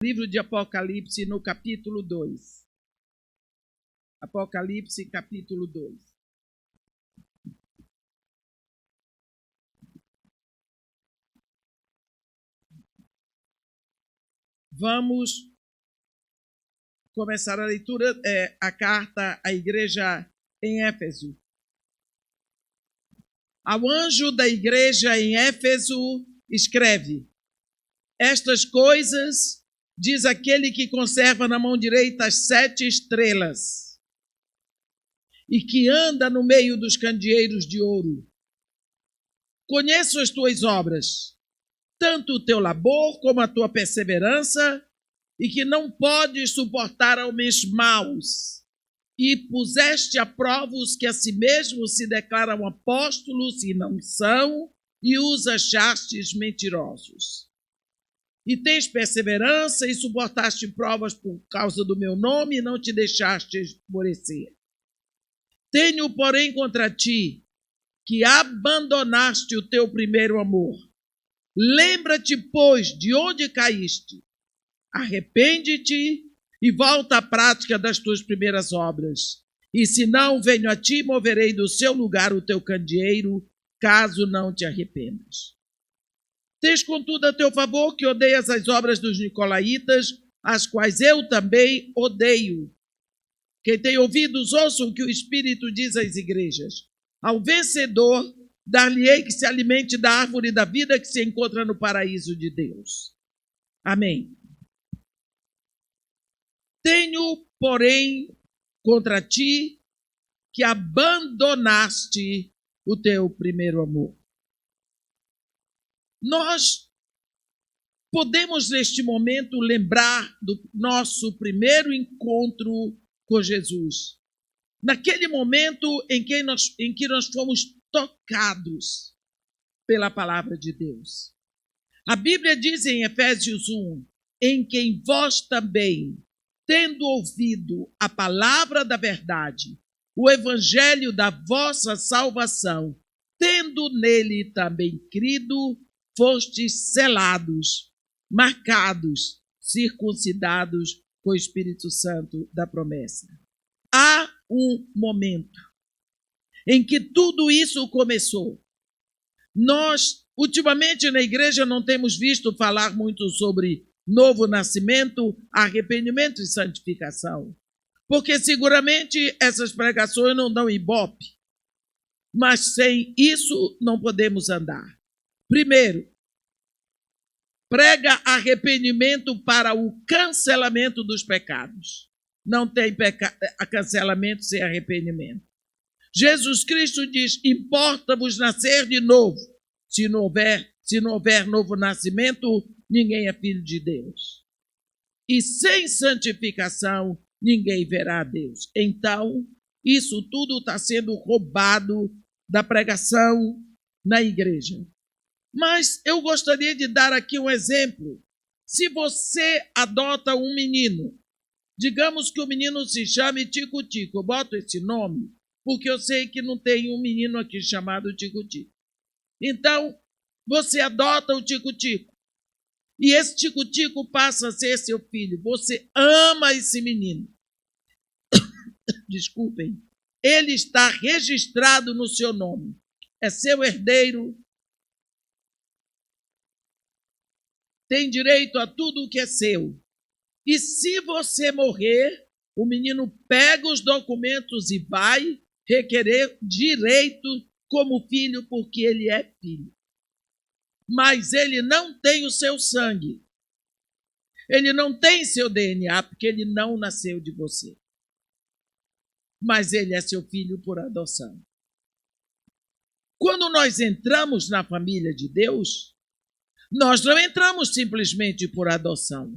Livro de Apocalipse, no capítulo 2. Apocalipse, capítulo 2. Vamos começar a leitura, a carta à igreja em Éfeso. Ao anjo da igreja em Éfeso, escreve: estas coisas diz aquele que conserva na mão direita as 7 estrelas e que anda no meio dos candeeiros de ouro. Conheço as tuas obras, tanto o teu labor como a tua perseverança, e que não podes suportar homens maus, e puseste a prova os que a si mesmos se declaram apóstolos e não são, e os achastes mentirosos. E tens perseverança e suportaste provas por causa do meu nome e não te deixaste esmorecer. Tenho, porém, contra ti que abandonaste o teu primeiro amor. Lembra-te, pois, de onde caíste. Arrepende-te e volta à prática das tuas primeiras obras. E se não, venho a ti e moverei do seu lugar o teu candeeiro, caso não te arrependas. Tens, contudo, a teu favor que odeias as obras dos nicolaítas, as quais eu também odeio. Quem tem ouvidos, ouça o que o Espírito diz às igrejas. Ao vencedor, dar-lhe-ei que se alimente da árvore da vida que se encontra no paraíso de Deus. Amém. Tenho, porém, contra ti que abandonaste o teu primeiro amor. Nós podemos, neste momento, lembrar do nosso primeiro encontro com Jesus. Naquele momento em que nós fomos tocados pela palavra de Deus. A Bíblia diz em Efésios 1, em quem vós também, tendo ouvido a palavra da verdade, o evangelho da vossa salvação, tendo nele também crido, fostes selados, marcados, circuncidados com o Espírito Santo da promessa. Há um momento em que tudo isso começou. Nós, ultimamente na igreja, não temos visto falar muito sobre novo nascimento, arrependimento e santificação, porque seguramente essas pregações não dão ibope, mas sem isso não podemos andar. Primeiro, prega arrependimento para o cancelamento dos pecados. Não tem cancelamento sem arrependimento. Jesus Cristo diz: importa-vos nascer de novo. Se não houver novo nascimento, ninguém é filho de Deus. E sem santificação, ninguém verá a Deus. Então, isso tudo está sendo roubado da pregação na igreja. Mas eu gostaria de dar aqui um exemplo. Se você adota um menino, digamos que o menino se chame Tico-Tico, eu boto esse nome porque eu sei que não tem um menino aqui chamado Tico-Tico. Então, você adota o Tico-Tico. E esse Tico-Tico passa a ser seu filho. Você ama esse menino. Desculpem. Ele está registrado no seu nome. É seu herdeiro. Tem direito a tudo o que é seu. E se você morrer, o menino pega os documentos e vai requerer direito como filho, porque ele é filho. Mas ele não tem o seu sangue. Ele não tem seu DNA, porque ele não nasceu de você. Mas ele é seu filho por adoção. Quando nós entramos na família de Deus, nós não entramos simplesmente por adoção.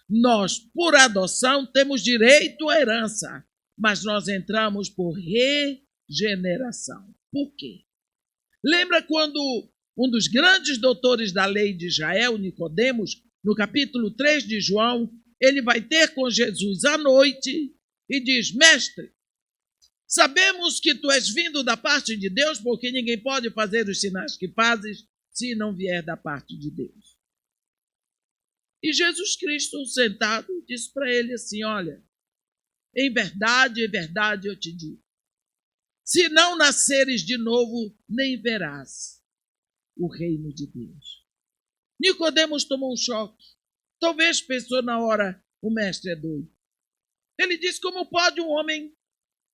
Nós, por adoção, temos direito à herança, mas nós entramos por regeneração. Por quê? Lembra quando um dos grandes doutores da lei de Israel, Nicodemos, no capítulo 3 de João, ele vai ter com Jesus à noite e diz: mestre, sabemos que tu és vindo da parte de Deus, porque ninguém pode fazer os sinais que fazes se não vier da parte de Deus. E Jesus Cristo, sentado, disse para ele assim: olha, em verdade eu te digo, se não nasceres de novo, nem verás o reino de Deus. Nicodemos tomou um choque. Talvez pensou na hora, o mestre é doido. Ele disse: como pode um homem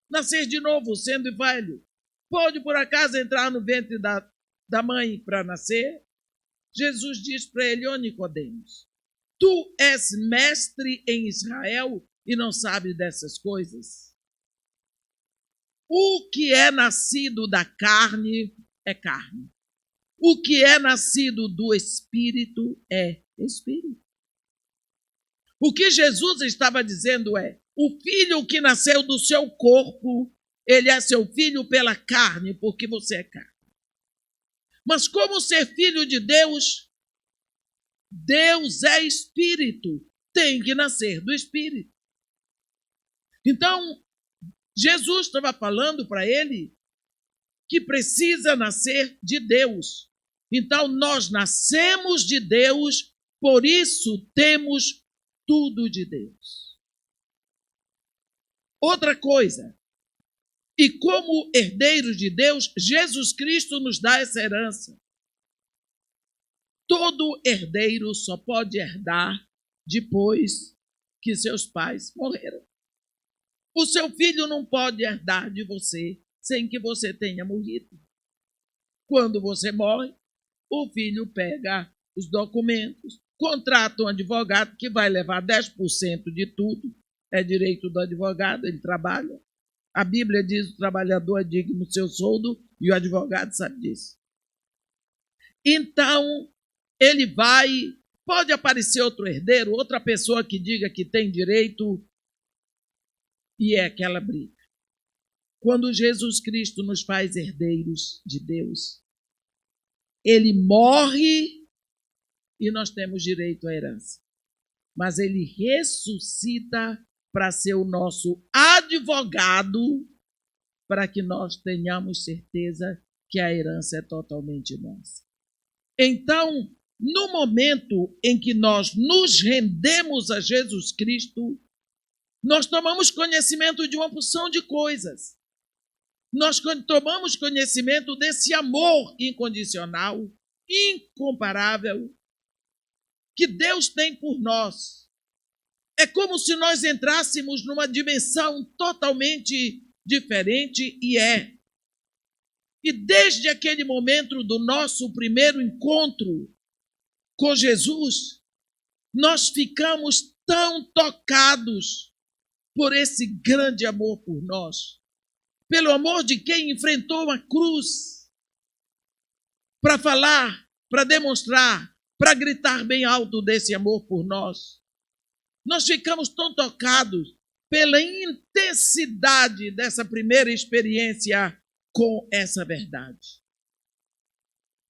nascer de novo, sendo velho? Pode, por acaso, entrar no ventre da mãe para nascer? Jesus diz para ele: ó Nicodemos, tu és mestre em Israel e não sabes dessas coisas? O que é nascido da carne é carne. O que é nascido do Espírito é Espírito. O que Jesus estava dizendo é: o filho que nasceu do seu corpo, ele é seu filho pela carne, porque você é carne. Mas como ser filho de Deus? Deus é Espírito, tem que nascer do Espírito. Então, Jesus estava falando para ele que precisa nascer de Deus. Então, nós nascemos de Deus, por isso temos tudo de Deus. Outra coisa, e como herdeiros de Deus, Jesus Cristo nos dá essa herança. Todo herdeiro só pode herdar depois que seus pais morreram. O seu filho não pode herdar de você sem que você tenha morrido. Quando você morre, o filho pega os documentos, contrata um advogado que vai levar 10% de tudo. É direito do advogado, ele trabalha. A Bíblia diz que o trabalhador é digno do seu soldo e o advogado sabe disso. Então, ele vai, pode aparecer outro herdeiro, outra pessoa que diga que tem direito, e é aquela briga. Quando Jesus Cristo nos faz herdeiros de Deus, ele morre e nós temos direito à herança. Mas ele ressuscita para ser o nosso advogado, para que nós tenhamos certeza que a herança é totalmente nossa. Então, no momento em que nós nos rendemos a Jesus Cristo, nós tomamos conhecimento de uma porção de coisas. Nós tomamos conhecimento desse amor incondicional, incomparável, que Deus tem por nós. É como se nós entrássemos numa dimensão totalmente diferente, e é. E desde aquele momento do nosso primeiro encontro com Jesus, nós ficamos tão tocados por esse grande amor por nós, pelo amor de quem enfrentou a cruz para falar, para demonstrar, para gritar bem alto desse amor por nós. Nós ficamos tão tocados pela intensidade dessa primeira experiência com essa verdade.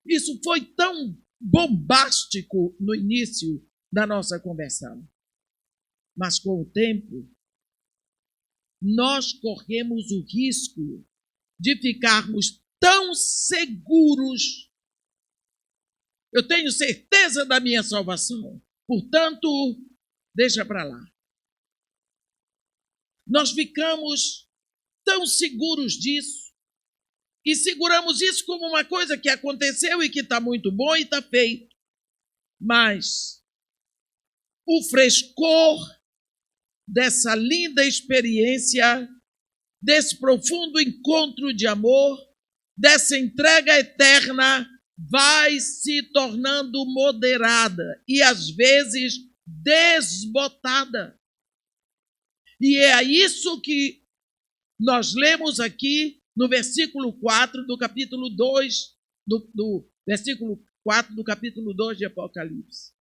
Isso foi tão bombástico no início da nossa conversão. Mas com o tempo, nós corremos o risco de ficarmos tão seguros. Eu tenho certeza da minha salvação, portanto, deixa para lá. Nós ficamos tão seguros disso e seguramos isso como uma coisa que aconteceu e que está muito bom e está feito. Mas o frescor dessa linda experiência, desse profundo encontro de amor, dessa entrega eterna, vai se tornando moderada e, às vezes, desbotada. E é isso que nós lemos aqui no versículo 4 do capítulo 2, do versículo 4 do capítulo 2 de Apocalipse.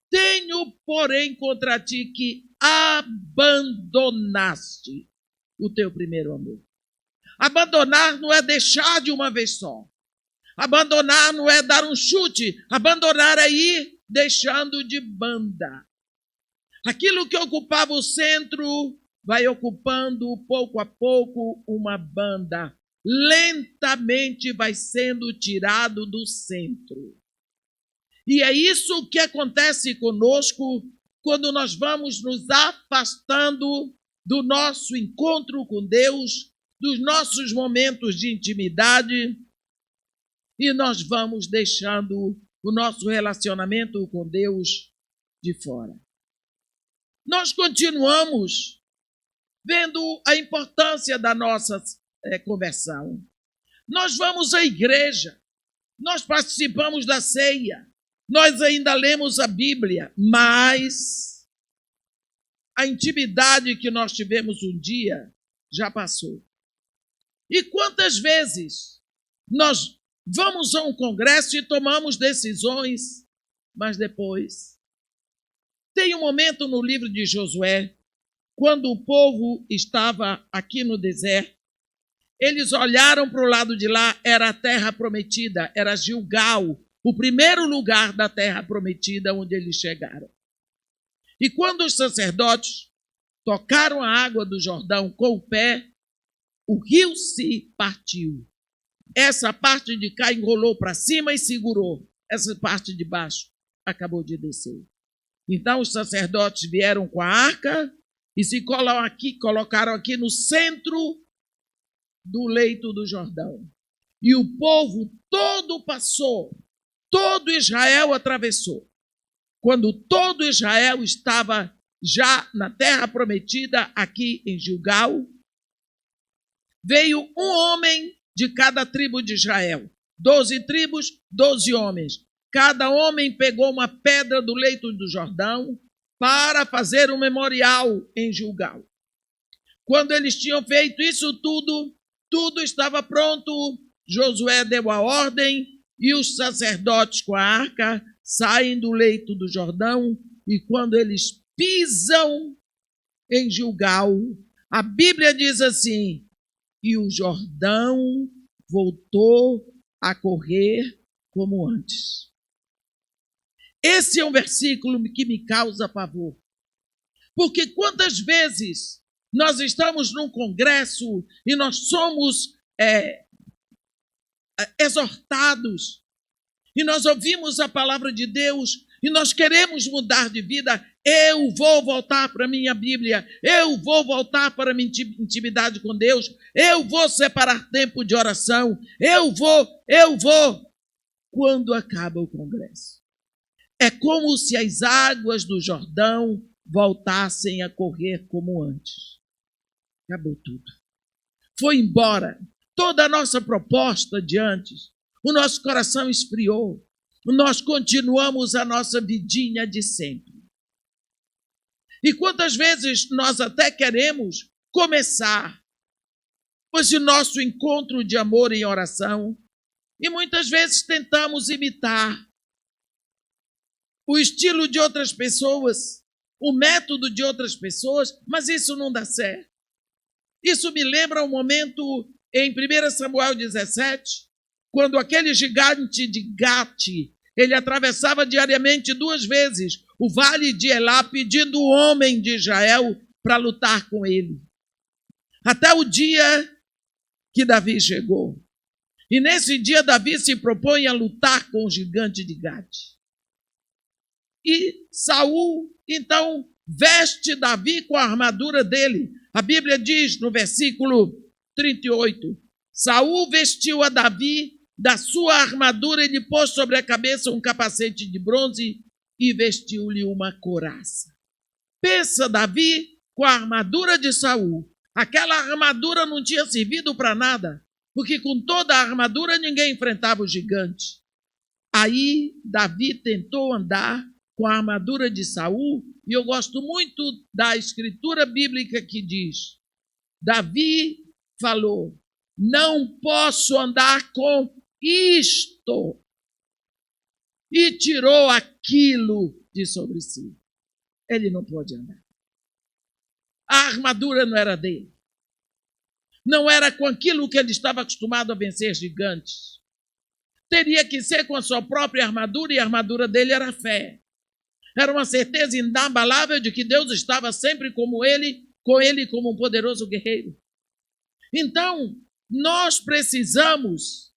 Tenho, porém, contra ti que abandonaste o teu primeiro amor. Abandonar não é deixar de uma vez só. Abandonar não é dar um chute. Abandonar é ir deixando de banda. Aquilo que ocupava o centro vai ocupando pouco a pouco uma banda. Lentamente vai sendo tirado do centro. E é isso que acontece conosco quando nós vamos nos afastando do nosso encontro com Deus, dos nossos momentos de intimidade, e nós vamos deixando o nosso relacionamento com Deus de fora. Nós continuamos vendo a importância da nossa conversão. Nós vamos à igreja, nós participamos da ceia, nós ainda lemos a Bíblia, mas a intimidade que nós tivemos um dia já passou. E quantas vezes nós vamos a um congresso e tomamos decisões, mas depois... Tem um momento no livro de Josué, quando o povo estava aqui no deserto, eles olharam para o lado de lá, era a terra prometida, era Gilgal, o primeiro lugar da terra prometida onde eles chegaram. E quando os sacerdotes tocaram a água do Jordão com o pé, o rio se partiu. Essa parte de cá enrolou para cima e segurou. Essa parte de baixo acabou de descer. Então os sacerdotes vieram com a arca e se colocaram aqui no centro do leito do Jordão. E o povo todo passou, todo Israel atravessou. Quando todo Israel estava já na terra prometida, aqui em Gilgal, veio um homem de cada tribo de Israel. 12 tribos, 12 homens. Cada homem pegou uma pedra do leito do Jordão para fazer um memorial em Gilgal. Quando eles tinham feito isso tudo estava pronto. Josué deu a ordem e os sacerdotes com a arca saem do leito do Jordão, e quando eles pisam em Gilgal, a Bíblia diz assim: e o Jordão voltou a correr como antes. Esse é um versículo que me causa pavor. Porque quantas vezes nós estamos num congresso e nós somos exortados, e nós ouvimos a palavra de Deus, e nós queremos mudar de vida. Eu vou voltar para a minha Bíblia, eu vou voltar para a minha intimidade com Deus, eu vou separar tempo de oração, eu vou. Quando acaba o congresso, é como se as águas do Jordão voltassem a correr como antes. Acabou tudo. Foi embora toda a nossa proposta de antes. O nosso coração esfriou. Nós continuamos a nossa vidinha de sempre. E quantas vezes nós até queremos começar esse nosso encontro de amor em oração, e muitas vezes tentamos imitar o estilo de outras pessoas, o método de outras pessoas, mas isso não dá certo. Isso me lembra um momento em 1 Samuel 17, quando aquele gigante de Gate, ele atravessava diariamente 2 vezes o vale de Elá, pedindo o homem de Israel para lutar com ele. Até o dia que Davi chegou. E nesse dia Davi se propõe a lutar com o gigante de Gate. E Saul, então, veste Davi com a armadura dele. A Bíblia diz no versículo 38, Saul vestiu a Davi da sua armadura e lhe pôs sobre a cabeça um capacete de bronze e vestiu-lhe uma couraça. Pensa Davi com a armadura de Saul. Aquela armadura não tinha servido para nada, porque com toda a armadura ninguém enfrentava o gigante. Aí Davi tentou andar com a armadura de Saul, e eu gosto muito da escritura bíblica que diz, Davi falou, não posso andar com isto, e tirou aquilo de sobre si. Ele não pode andar. A armadura não era dele. Não era com aquilo que ele estava acostumado a vencer gigantes. Teria que ser com a sua própria armadura, e a armadura dele era a fé. Era uma certeza inabalável de que Deus estava sempre com ele como um poderoso guerreiro. Então, nós precisamos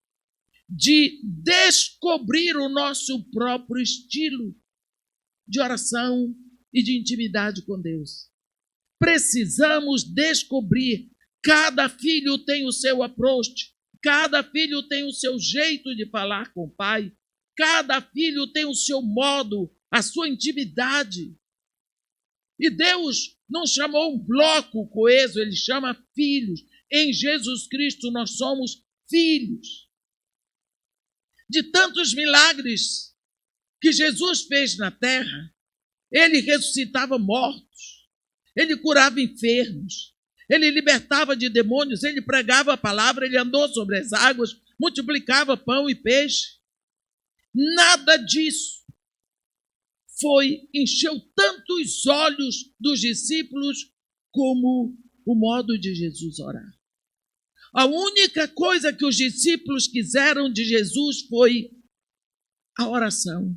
de descobrir o nosso próprio estilo de oração e de intimidade com Deus. Precisamos descobrir. Cada filho tem o seu approach, cada filho tem o seu jeito de falar com o pai, cada filho tem o seu modo, a sua intimidade. E Deus não chamou um bloco coeso, ele chama filhos. Em Jesus Cristo nós somos filhos. De tantos milagres que Jesus fez na terra, ele ressuscitava mortos, ele curava enfermos, ele libertava de demônios, ele pregava a palavra, ele andou sobre as águas, multiplicava pão e peixe. Nada disso encheu tanto os olhos dos discípulos como o modo de Jesus orar. A única coisa que os discípulos quiseram de Jesus foi a oração.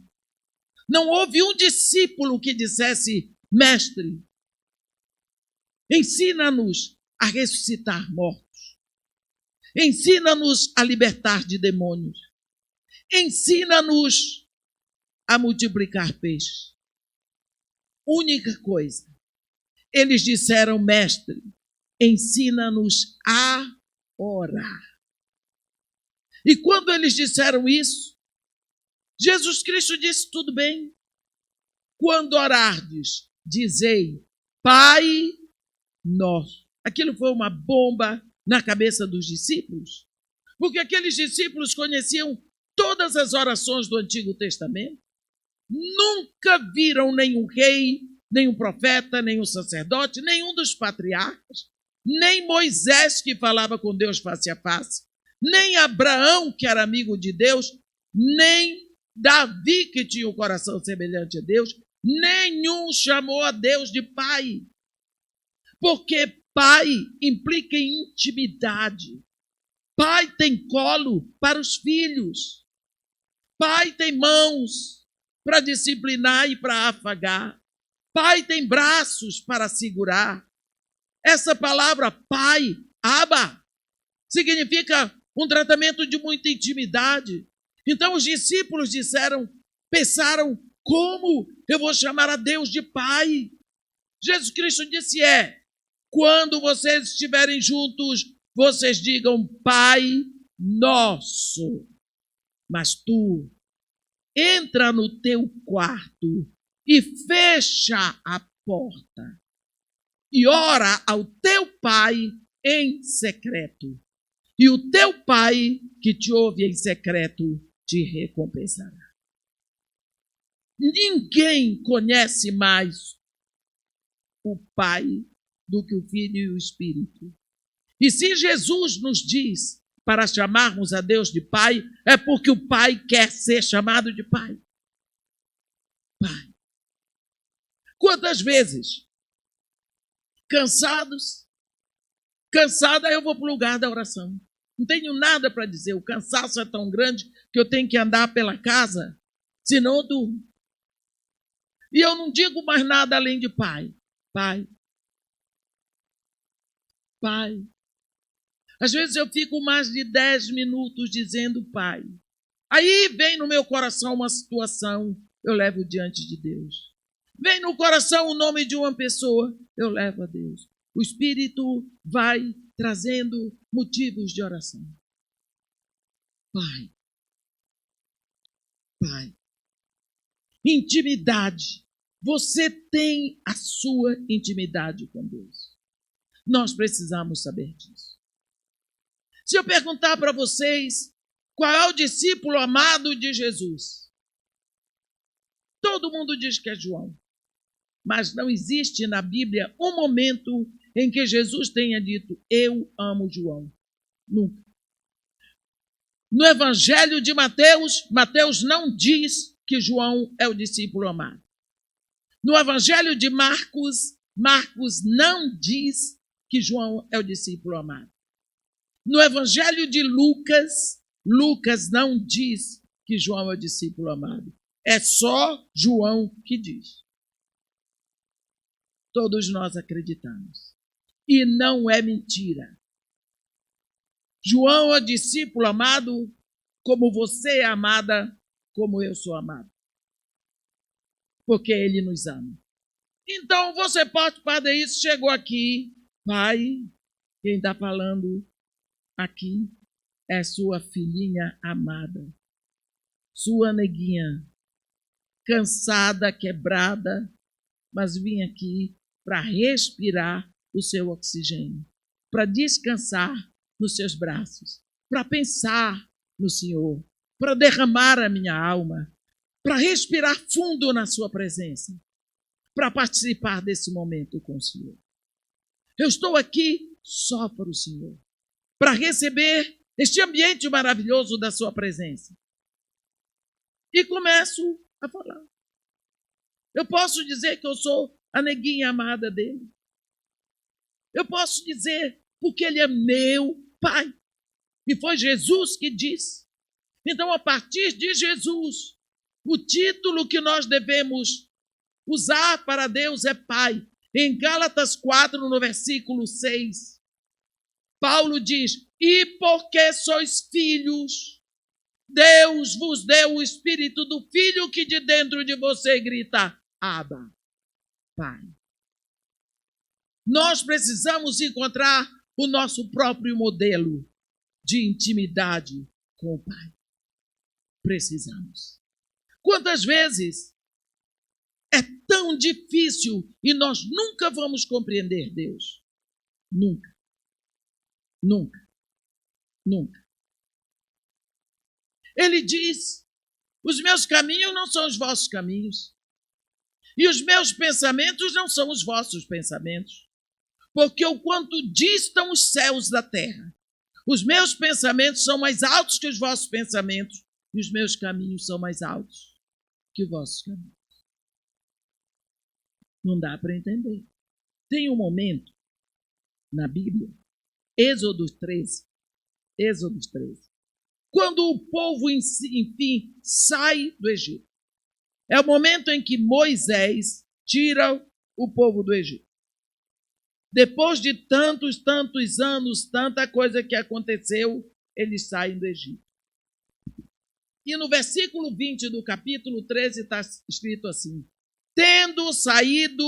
Não houve um discípulo que dissesse: mestre, ensina-nos a ressuscitar mortos. Ensina-nos a libertar de demônios. Ensina-nos a multiplicar peixes. Única coisa. Eles disseram: mestre, ensina-nos a orar. E quando eles disseram isso, Jesus Cristo disse: tudo bem. Quando orardes, dizei: Pai nosso. Aquilo foi uma bomba na cabeça dos discípulos, porque aqueles discípulos conheciam todas as orações do Antigo Testamento, nunca viram nenhum rei, nenhum profeta, nenhum sacerdote, nenhum dos patriarcas, nem Moisés, que falava com Deus face a face, nem Abraão, que era amigo de Deus, nem Davi, que tinha o coração semelhante a Deus, nenhum chamou a Deus de pai. Porque pai implica em intimidade. Pai tem colo para os filhos. Pai tem mãos para disciplinar e para afagar. Pai tem braços para segurar. Essa palavra pai, Abba, significa um tratamento de muita intimidade. Então os discípulos pensaram, como eu vou chamar a Deus de pai? Jesus Cristo disse: quando vocês estiverem juntos, vocês digam Pai Nosso. Mas tu entra no teu quarto e fecha a porta e ora ao teu Pai em secreto. E o teu Pai que te ouve em secreto te recompensará. Ninguém conhece mais o Pai do que o Filho e o Espírito. E se Jesus nos diz para chamarmos a Deus de Pai, é porque o Pai quer ser chamado de Pai. Pai. Quantas vezes, cansada, eu vou para o lugar da oração. Não tenho nada para dizer. O cansaço é tão grande que eu tenho que andar pela casa, senão eu durmo. E eu não digo mais nada além de Pai. Pai. Pai. Às vezes eu fico mais de 10 minutos dizendo Pai. Aí vem no meu coração uma situação, eu levo diante de Deus. Vem no coração o nome de uma pessoa, eu levo a Deus. O Espírito vai trazendo motivos de oração. Pai. Pai. Intimidade. Você tem a sua intimidade com Deus. Nós precisamos saber disso. Se eu perguntar para vocês qual é o discípulo amado de Jesus, todo mundo diz que é João. Mas não existe na Bíblia um momento em que Jesus tenha dito: eu amo João. Nunca. No Evangelho de Mateus, Mateus não diz que João é o discípulo amado. No Evangelho de Marcos, Marcos não diz que João é o discípulo amado. No Evangelho de Lucas, Lucas não diz que João é o discípulo amado. É só João que diz. Todos nós acreditamos. E não é mentira. João é discípulo amado como você é amada, como eu sou amado. Porque Ele nos ama. Então, você pode fazer isso. Chegou aqui, pai, quem está falando aqui é sua filhinha amada, sua neguinha, cansada, quebrada, mas vim aqui para respirar o seu oxigênio, para descansar nos seus braços, para pensar no Senhor, para derramar a minha alma, para respirar fundo na sua presença, para participar desse momento com o Senhor. Eu estou aqui só para o Senhor, para receber este ambiente maravilhoso da sua presença. E começo a falar. Eu posso dizer que eu sou a neguinha amada dele. Eu posso dizer porque ele é meu pai. E foi Jesus que disse. Então, a partir de Jesus, o título que nós devemos usar para Deus é Pai. Em Gálatas 4, no versículo 6, Paulo diz: e porque sois filhos, Deus vos deu o espírito do Filho que de dentro de você grita: Abba, Pai. Nós precisamos encontrar o nosso próprio modelo de intimidade com o Pai. Precisamos. Quantas vezes é tão difícil e nós nunca vamos compreender Deus? Nunca. Nunca. Nunca. Ele diz: os meus caminhos não são os vossos caminhos, e os meus pensamentos não são os vossos pensamentos, porque o quanto distam os céus da terra, os meus pensamentos são mais altos que os vossos pensamentos, e os meus caminhos são mais altos que os vossos caminhos. Não dá para entender. Tem um momento na Bíblia, Êxodo 13, quando o povo, enfim, sai do Egito. É o momento em que Moisés tira o povo do Egito. Depois de tantos anos, tanta coisa que aconteceu, eles saem do Egito. E no versículo 20 do capítulo 13 está escrito assim: tendo saído,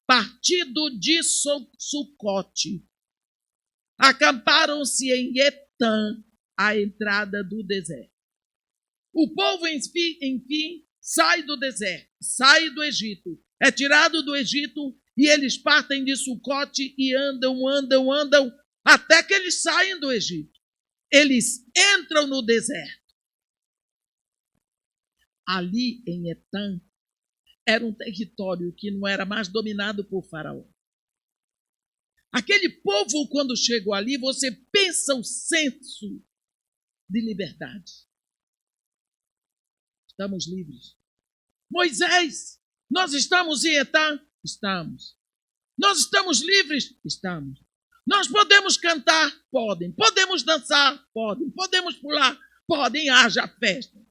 partido de Sucote, acamparam-se em Etã, à entrada do deserto. O povo, enfim, sai do deserto, sai do Egito, é tirado do Egito e eles partem de Sucote e andam, até que eles saem do Egito. Eles entram no deserto. Ali em Etã, era um território que não era mais dominado por Faraó. Aquele povo, quando chegou ali, você pensa o senso de liberdade. Estamos livres. Moisés, nós estamos em Etã? Estamos. Nós estamos livres? Estamos. Nós podemos cantar? Podem. Podemos dançar? Podem. Podemos pular? Podem. Haja festa.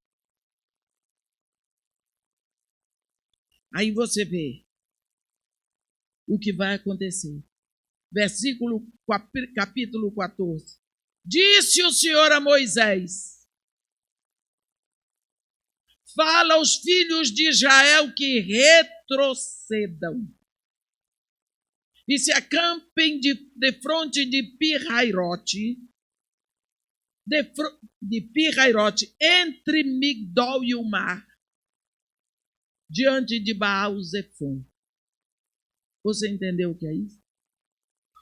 Aí você vê o que vai acontecer. Capítulo 14. Disse o Senhor a Moisés: fala aos filhos de Israel que retrocedam e se acampem de frente de Pi-Hairote, entre Migdol e o mar, diante de Baal-Zefon. Você entendeu o que é isso?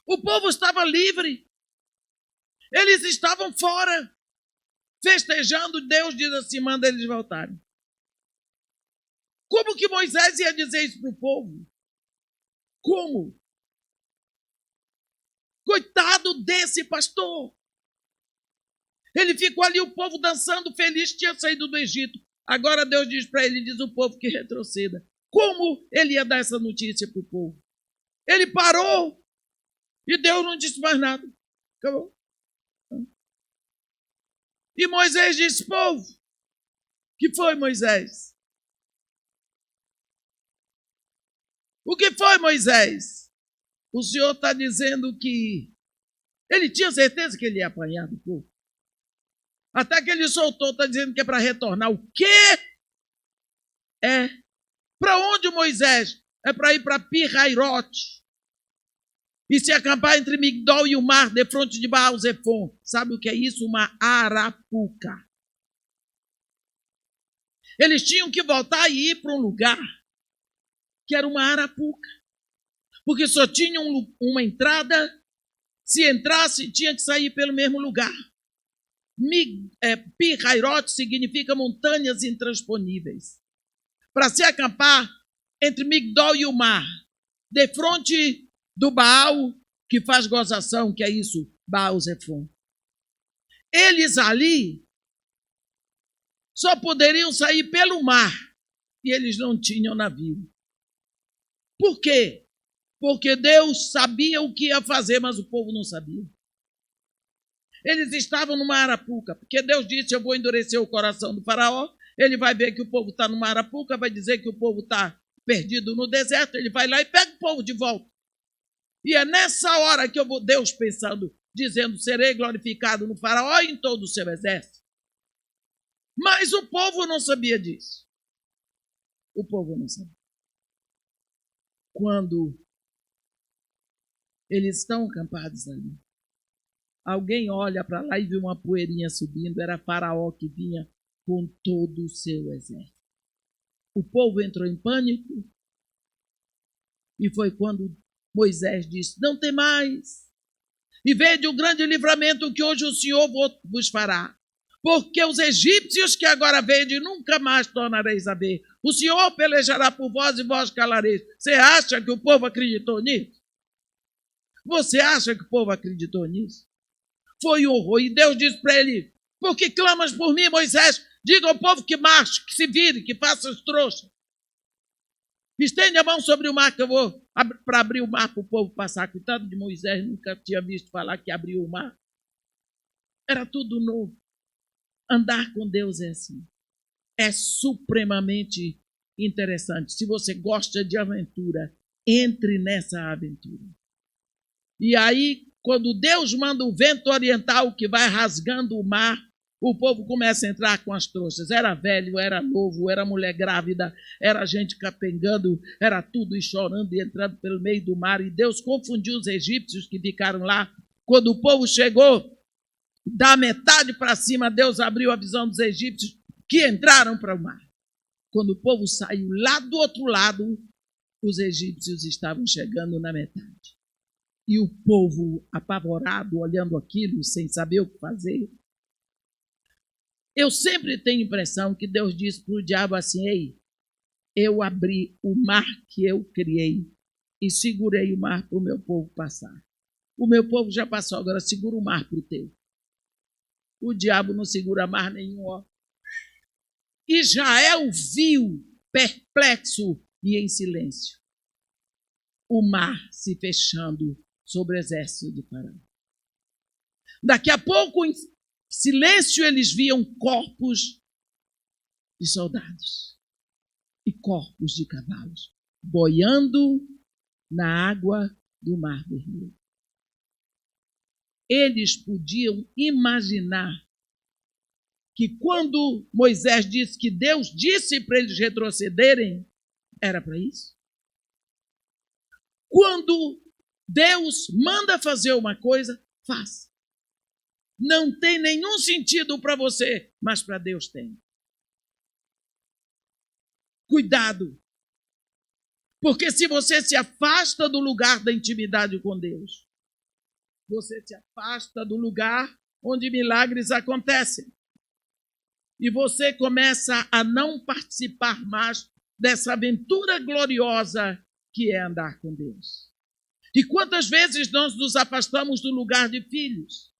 O povo estava livre. Eles estavam fora, festejando. Deus diz assim: manda eles voltarem. Como que Moisés ia dizer isso para o povo? Como? Coitado desse pastor. Ele ficou ali, o povo dançando, feliz, tinha saído do Egito. Agora Deus diz para ele, diz o povo que retroceda. Como ele ia dar essa notícia para o povo? Ele parou e Deus não disse mais nada. Acabou. E Moisés disse: povo, que foi, Moisés? O que foi, Moisés? O Senhor está dizendo que ele tinha certeza que ele ia apanhar do povo. Até que ele soltou, está dizendo que é para retornar. O quê? É. Para onde, Moisés? É para ir para Pi-Hairote e se acampar entre Migdol e o mar, defronte de Baal-Zephon. Sabe o que é isso? Uma arapuca. Eles tinham que voltar e ir para um lugar que era uma arapuca. Porque só tinha uma entrada. Se entrasse, tinha que sair pelo mesmo lugar. Pi-Hairote significa montanhas intransponíveis. Para se acampar entre Migdol e o mar, defronte do Baal, que faz gozação, que é isso, Baal-Zephon. Eles ali só poderiam sair pelo mar e eles não tinham navio. Por quê? Porque Deus sabia o que ia fazer, mas o povo não sabia. Eles estavam numa arapuca, porque Deus disse, eu vou endurecer o coração do faraó, ele vai ver que o povo está numa arapuca, vai dizer que o povo está perdido no deserto, ele vai lá e pega o povo de volta. E é nessa hora que eu vou, Deus pensando, dizendo, serei glorificado no faraó e em todo o seu exército. Mas o povo não sabia disso. O povo não sabia. Quando eles estão acampados ali, alguém olha para lá e vê uma poeirinha subindo, era faraó que vinha com todo o seu exército. O povo entrou em pânico e foi quando Moisés disse, não tem mais, e vede o grande livramento que hoje o Senhor vos fará, porque os egípcios que agora vede nunca mais tornareis a ver. O Senhor pelejará por vós e vós calareis. Você acha que o povo acreditou nisso? Você acha que o povo acreditou nisso? Foi um horror. E Deus disse para ele, por que clamas por mim, Moisés? Diga ao povo que marche, que se vire, que faça as trouxas. Estende a mão sobre o mar que eu vou para abrir o mar para o povo passar. Coitado de Moisés, nunca tinha visto falar que abriu o mar. Era tudo novo. Andar com Deus é assim. É supremamente interessante. Se você gosta de aventura, entre nessa aventura. E aí, quando Deus manda o vento oriental que vai rasgando o mar, o povo começa a entrar com as trouxas. Era velho, era novo, era mulher grávida, era gente capengando, era tudo e chorando e entrando pelo meio do mar. E Deus confundiu os egípcios que ficaram lá. Quando o povo chegou, da metade para cima, Deus abriu a visão dos egípcios que entraram para o mar. Quando o povo saiu lá do outro lado, os egípcios estavam chegando na metade. E o povo apavorado, olhando aquilo, sem saber o que fazer. Eu sempre tenho a impressão que Deus disse para o diabo assim, ei, eu abri o mar que eu criei e segurei o mar para o meu povo passar. O meu povo já passou, agora segura o mar para o teu. O diabo não segura mar nenhum, ó. Israel viu, perplexo e em silêncio, o mar se fechando sobre o exército de Faraó. Daqui a pouco, em silêncio, eles viam corpos de soldados e corpos de cavalos boiando na água do Mar Vermelho. Eles podiam imaginar que quando Moisés disse que Deus disse para eles retrocederem, era para isso. Quando Deus manda fazer uma coisa, faça. Não tem nenhum sentido para você, mas para Deus tem. Cuidado. Porque se você se afasta do lugar da intimidade com Deus, você se afasta do lugar onde milagres acontecem. E você começa a não participar mais dessa aventura gloriosa que é andar com Deus. E quantas vezes nós nos afastamos do lugar de filhos?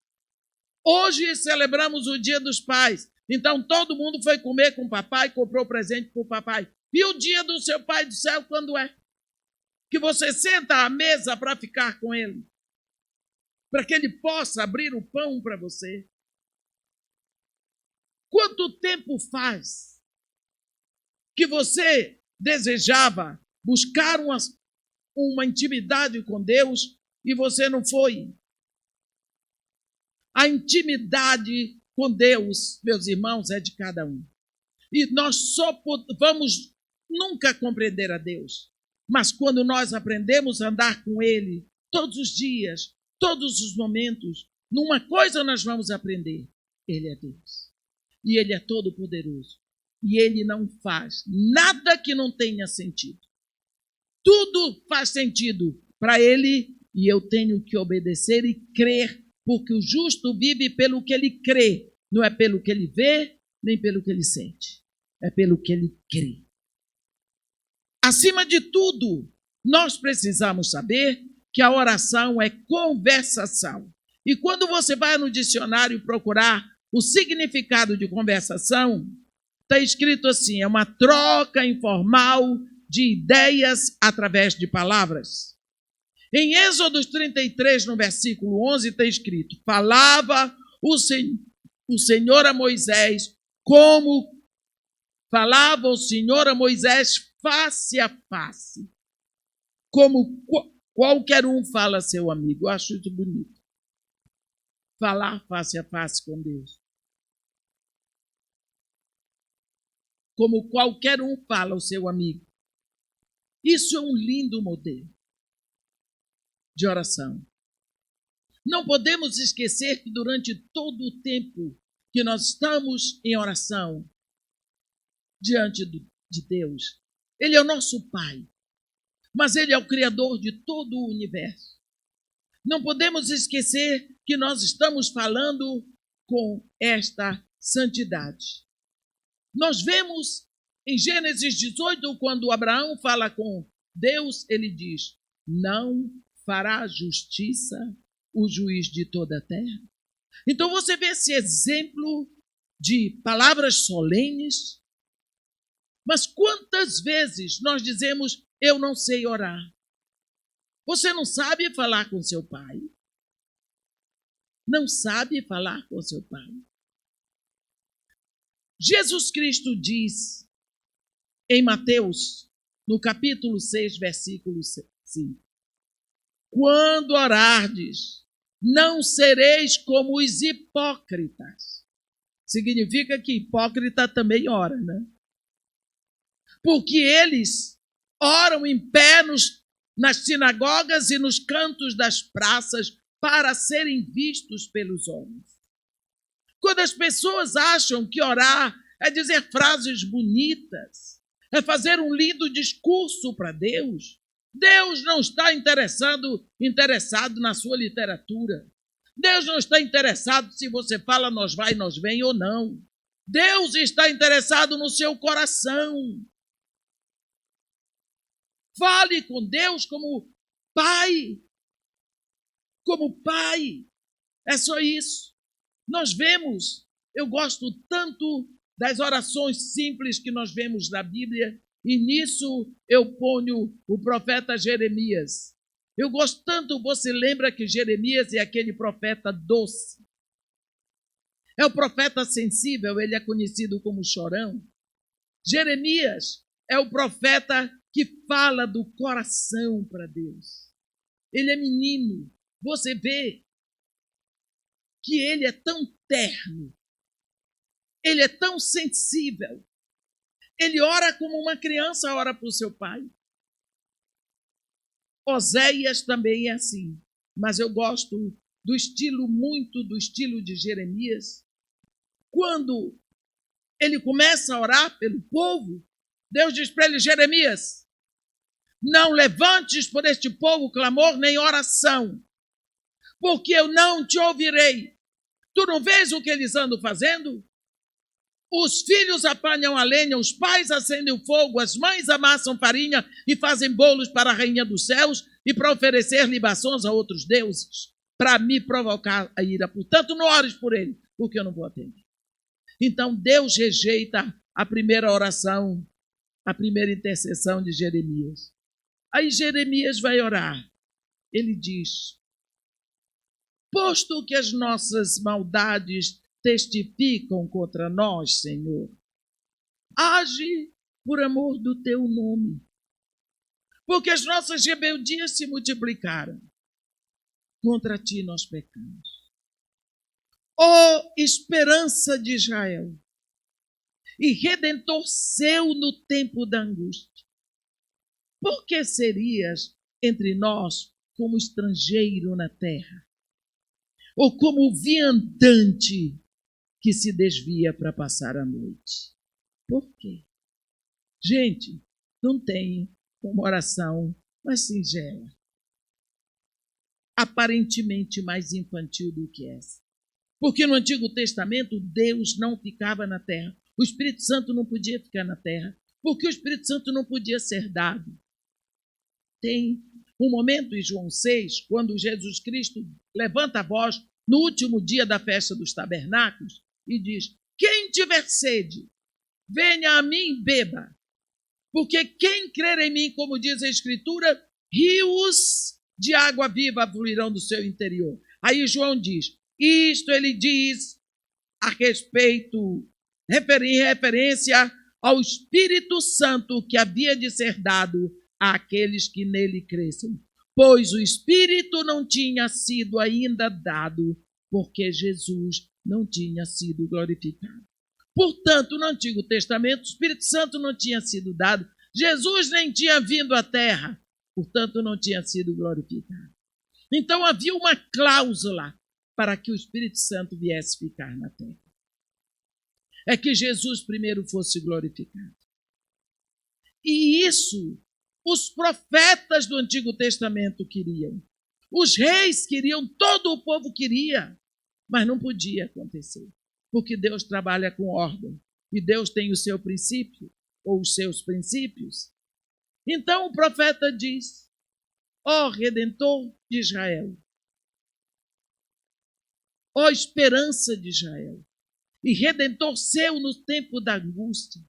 Hoje celebramos o Dia dos Pais. Então todo mundo foi comer com o papai, comprou presente para o papai. E o dia do seu pai do céu, quando é? Que você senta à mesa para ficar com ele. Para que ele possa abrir o pão para você. Quanto tempo faz que você desejava buscar uma intimidade com Deus e você não foi? A intimidade com Deus, meus irmãos, é de cada um. E nós só vamos nunca compreender a Deus. Mas quando nós aprendemos a andar com Ele todos os dias, todos os momentos, numa coisa nós vamos aprender: Ele é Deus. E Ele é todo-poderoso. E Ele não faz nada que não tenha sentido. Tudo faz sentido para Ele e eu tenho que obedecer e crer, porque o justo vive pelo que ele crê. Não é pelo que ele vê, nem pelo que ele sente. É pelo que ele crê. Acima de tudo, nós precisamos saber que a oração é conversação. E quando você vai no dicionário procurar o significado de conversação, está escrito assim: é uma troca informal de ideias através de palavras. Em Êxodo 33, no versículo 11, está escrito: falava o Senhor a Moisés como falava o Senhor a Moisés face a face, como qualquer um fala a seu amigo. Eu acho isso bonito. Falar face a face com Deus. Como qualquer um fala ao seu amigo. Isso é um lindo modelo de oração. Não podemos esquecer que durante todo o tempo que nós estamos em oração diante de Deus, Ele é o nosso Pai, mas Ele é o Criador de todo o universo. Não podemos esquecer que nós estamos falando com esta santidade. Nós vemos em Gênesis 18, quando Abraão fala com Deus, ele diz: não fará justiça o juiz de toda a terra. Então você vê esse exemplo de palavras solenes. Mas quantas vezes nós dizemos: eu não sei orar? Você não sabe falar com seu pai? Não sabe falar com seu pai? Jesus Cristo diz em Mateus, no capítulo 6, versículo 5: quando orardes, não sereis como os hipócritas. Significa que hipócrita também ora, né? Porque eles oram em pé nas sinagogas e nos cantos das praças para serem vistos pelos homens. Quando as pessoas acham que orar é dizer frases bonitas, é fazer um lindo discurso para Deus, Deus não está interessado na sua literatura. Deus não está interessado se você fala nós vai, nós vem ou não. Deus está interessado no seu coração. Fale com Deus como Pai. Como Pai. É só isso. Nós vemos, eu gosto tanto das orações simples que nós vemos na Bíblia, e nisso eu ponho o profeta Jeremias. Eu gosto tanto, você lembra que Jeremias é aquele profeta doce. É o profeta sensível, ele é conhecido como chorão. Jeremias é o profeta que fala do coração para Deus. Ele é menino. Você vê que ele é tão terno. Ele é tão sensível. Ele ora como uma criança ora para o seu pai. Oséias também é assim. Mas eu gosto muito do estilo de Jeremias. Quando ele começa a orar pelo povo, Deus diz para ele: Jeremias, não levantes por este povo clamor nem oração, porque eu não te ouvirei. Tu não vês o que eles andam fazendo? Os filhos apanham a lenha, os pais acendem o fogo, as mães amassam farinha e fazem bolos para a rainha dos céus e para oferecer libações a outros deuses, para me provocar a ira. Portanto, não ores por ele, porque eu não vou atender. Então, Deus rejeita a primeira oração, a primeira intercessão de Jeremias. Aí Jeremias vai orar. Ele diz: posto que as nossas maldades testificam contra nós, Senhor, age por amor do teu nome, porque as nossas rebeldias se multiplicaram. Contra ti nós pecamos. Ó esperança de Israel, e redentor seu no tempo da angústia, por que serias entre nós como estrangeiro na terra, ou como viandante que se desvia para passar a noite? Por quê? Gente, não tem uma oração mais singela, aparentemente mais infantil do que essa. Porque no Antigo Testamento, Deus não ficava na terra. O Espírito Santo não podia ficar na terra, porque o Espírito Santo não podia ser dado. Tem um momento em João 6, quando Jesus Cristo levanta a voz no último dia da festa dos tabernáculos e diz: quem tiver sede, venha a mim e beba. Porque quem crer em mim, como diz a Escritura, rios de água viva fluirão do seu interior. Aí João diz, isto ele diz a respeito, em referência ao Espírito Santo que havia de ser dado àqueles que nele crescem. Pois o Espírito não tinha sido ainda dado, porque Jesus não tinha sido glorificado. Portanto, no Antigo Testamento, o Espírito Santo não tinha sido dado, Jesus nem tinha vindo à terra, portanto, não tinha sido glorificado. Então, havia uma cláusula para que o Espírito Santo viesse ficar na terra. É que Jesus primeiro fosse glorificado. E isso os profetas do Antigo Testamento queriam. Os reis queriam, todo o povo queria, mas não podia acontecer. Porque Deus trabalha com ordem e Deus tem o seu princípio ou os seus princípios. Então o profeta diz, ó Redentor de Israel, ó esperança de Israel, e Redentor seu no tempo da angústia,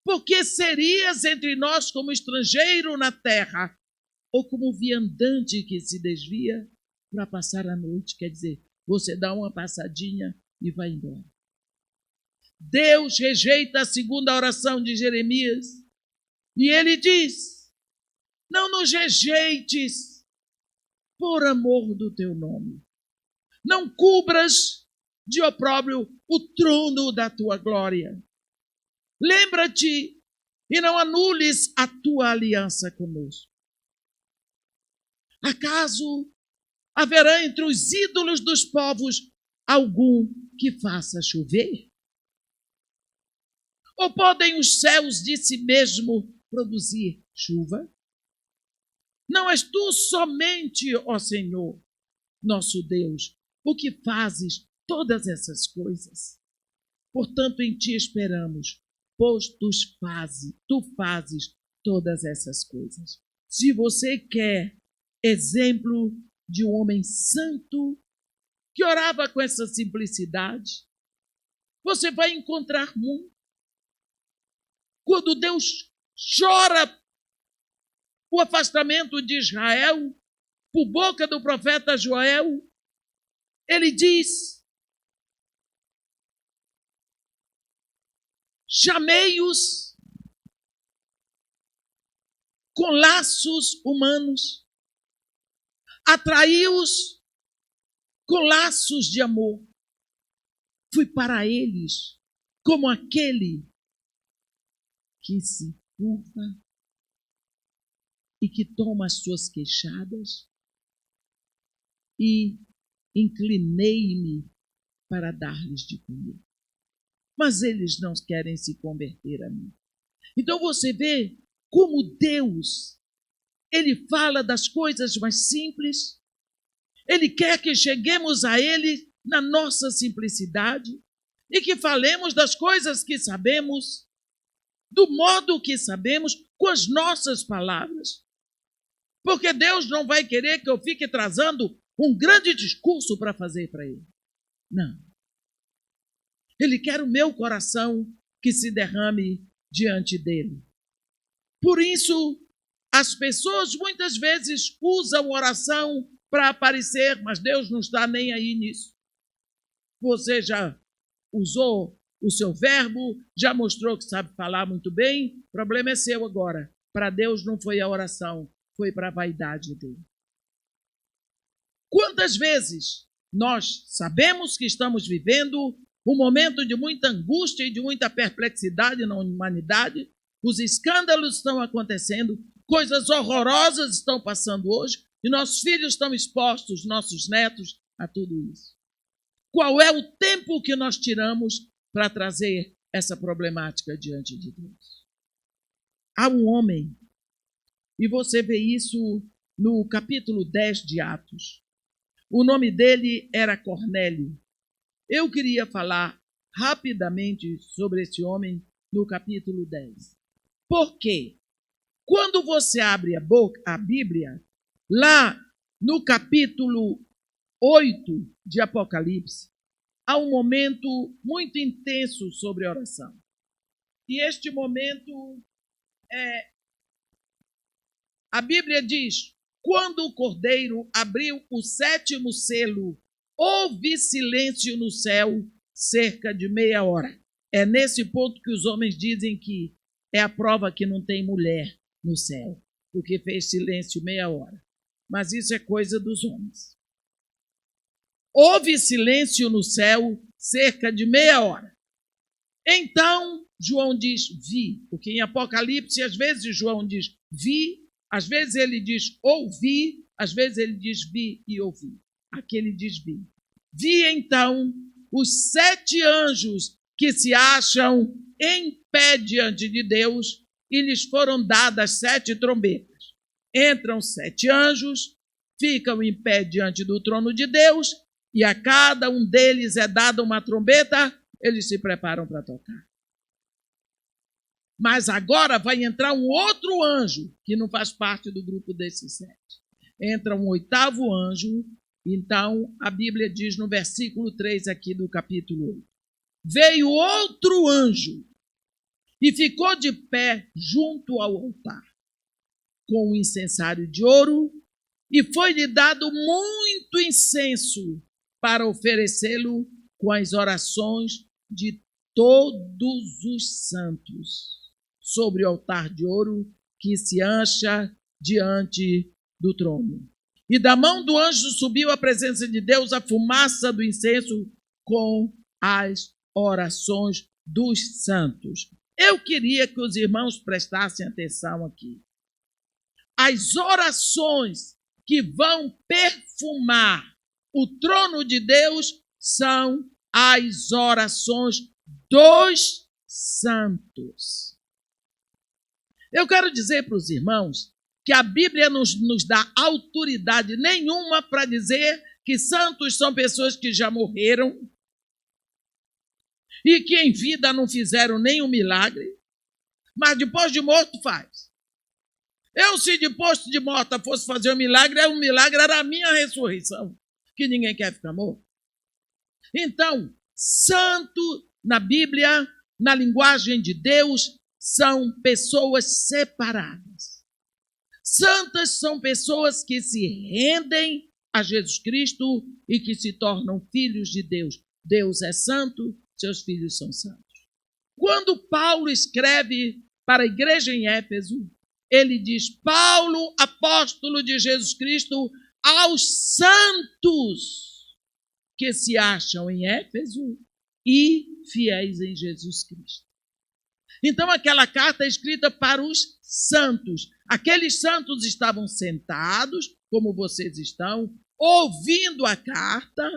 porque serias entre nós como estrangeiro na terra ou como viandante que se desvia para passar a noite, quer dizer, você dá uma passadinha e vai embora. Deus rejeita a segunda oração de Jeremias e ele diz, não nos rejeites por amor do teu nome. Não cubras de opróbrio o trono da tua glória. Lembra-te e não anules a tua aliança conosco. Acaso haverá entre os ídolos dos povos algum que faça chover? Ou podem os céus de si mesmo produzir chuva? Não és tu somente, ó Senhor, nosso Deus, o que fazes todas essas coisas. Portanto, em ti esperamos, pois tu fazes todas essas coisas. Se você quer exemplo de um homem santo que orava com essa simplicidade, você vai encontrar muito. Quando Deus chora o afastamento de Israel, por boca do profeta Joel, ele diz, chamei-os com laços humanos, atraí-os com laços de amor. Fui para eles como aquele que se curva e que toma as suas queixadas, e inclinei-me para dar-lhes de comer. Mas eles não querem se converter a mim. Então você vê como Deus, ele fala das coisas mais simples, ele quer que cheguemos a ele na nossa simplicidade e que falemos das coisas que sabemos, do modo que sabemos, com as nossas palavras. Porque Deus não vai querer que eu fique trazendo um grande discurso para fazer para ele. Não. Ele quer o meu coração que se derrame diante dele. Por isso, as pessoas muitas vezes usam oração para aparecer, mas Deus não está nem aí nisso. Você já usou o seu verbo, já mostrou que sabe falar muito bem, o problema é seu agora. Para Deus não foi a oração, foi para a vaidade dele. Quantas vezes Nós sabemos que estamos vivendo um momento de muita angústia e de muita perplexidade na humanidade. Os escândalos estão acontecendo, coisas horrorosas estão passando hoje, e nossos filhos estão expostos, nossos netos, a tudo isso. Qual é o tempo que nós tiramos para trazer essa problemática diante de Deus? Há um homem, e você vê isso no capítulo 10 de Atos. O nome dele era Cornélio. Eu queria falar rapidamente sobre esse homem no capítulo 10. Por quê? Quando você abre a Bíblia, lá no capítulo 8 de Apocalipse, há um momento muito intenso sobre oração. E este momento a Bíblia diz: quando o Cordeiro abriu o 7º selo, houve silêncio no céu cerca de meia hora. É nesse ponto que os homens dizem que é a prova que não tem mulher no céu, porque fez silêncio meia hora. Mas isso é coisa dos homens. Houve silêncio no céu cerca de meia hora. Então, João diz, vi, porque em Apocalipse, às vezes João diz, vi, às vezes ele diz, ouvi, às vezes ele diz, vi e ouvi. Aqui ele diz, vi. Vi, então, os 7 anjos que se acham em pé diante de Deus e lhes foram dadas 7 trombetas. Entram 7 anjos, ficam em pé diante do trono de Deus e a cada um deles é dada uma trombeta, eles se preparam para tocar. Mas agora vai entrar um outro anjo, que não faz parte do grupo desses 7. Entra um 8º anjo, então a Bíblia diz no versículo 3 aqui do capítulo 8. Veio outro anjo e ficou de pé junto ao altar, com um incensário de ouro, e foi-lhe dado muito incenso para oferecê-lo com as orações de todos os santos sobre o altar de ouro que se acha diante do trono. E da mão do anjo subiu à presença de Deus a fumaça do incenso com as orações dos santos. Eu queria que os irmãos prestassem atenção aqui. As orações que vão perfumar o trono de Deus são as orações dos santos. Eu quero dizer para os irmãos que a Bíblia nos dá autoridade nenhuma para dizer que santos são pessoas que já morreram e que em vida não fizeram nenhum milagre, mas depois de morto faz. Eu, se depois de morta fosse fazer um milagre era a minha ressurreição, que ninguém quer ficar morto. Então, santo na Bíblia, na linguagem de Deus, são pessoas separadas. Santas são pessoas que se rendem a Jesus Cristo e que se tornam filhos de Deus. Deus é santo, seus filhos são santos. Quando Paulo escreve para a igreja em Éfeso, ele diz, Paulo, apóstolo de Jesus Cristo, aos santos que se acham em Éfeso e fiéis em Jesus Cristo. Então, aquela carta é escrita para os santos. Aqueles santos estavam sentados, como vocês estão, ouvindo a carta,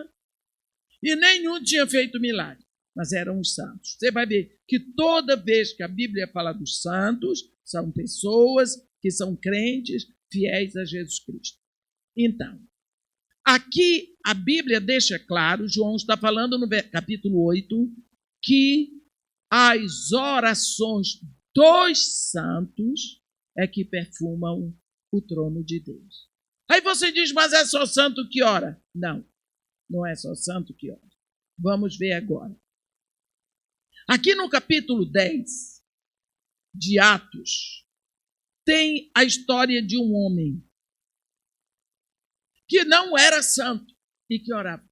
e nenhum tinha feito milagre, mas eram os santos. Você vai ver que toda vez que a Bíblia fala dos santos, são pessoas que são crentes, fiéis a Jesus Cristo. Então, aqui a Bíblia deixa claro, João está falando no capítulo 8, que as orações dos santos é que perfumam o trono de Deus. Aí você diz, mas é só santo que ora? Não, não é só santo que ora. Vamos ver agora. Aqui no capítulo 10 de Atos, tem a história de um homem que não era santo e que orava.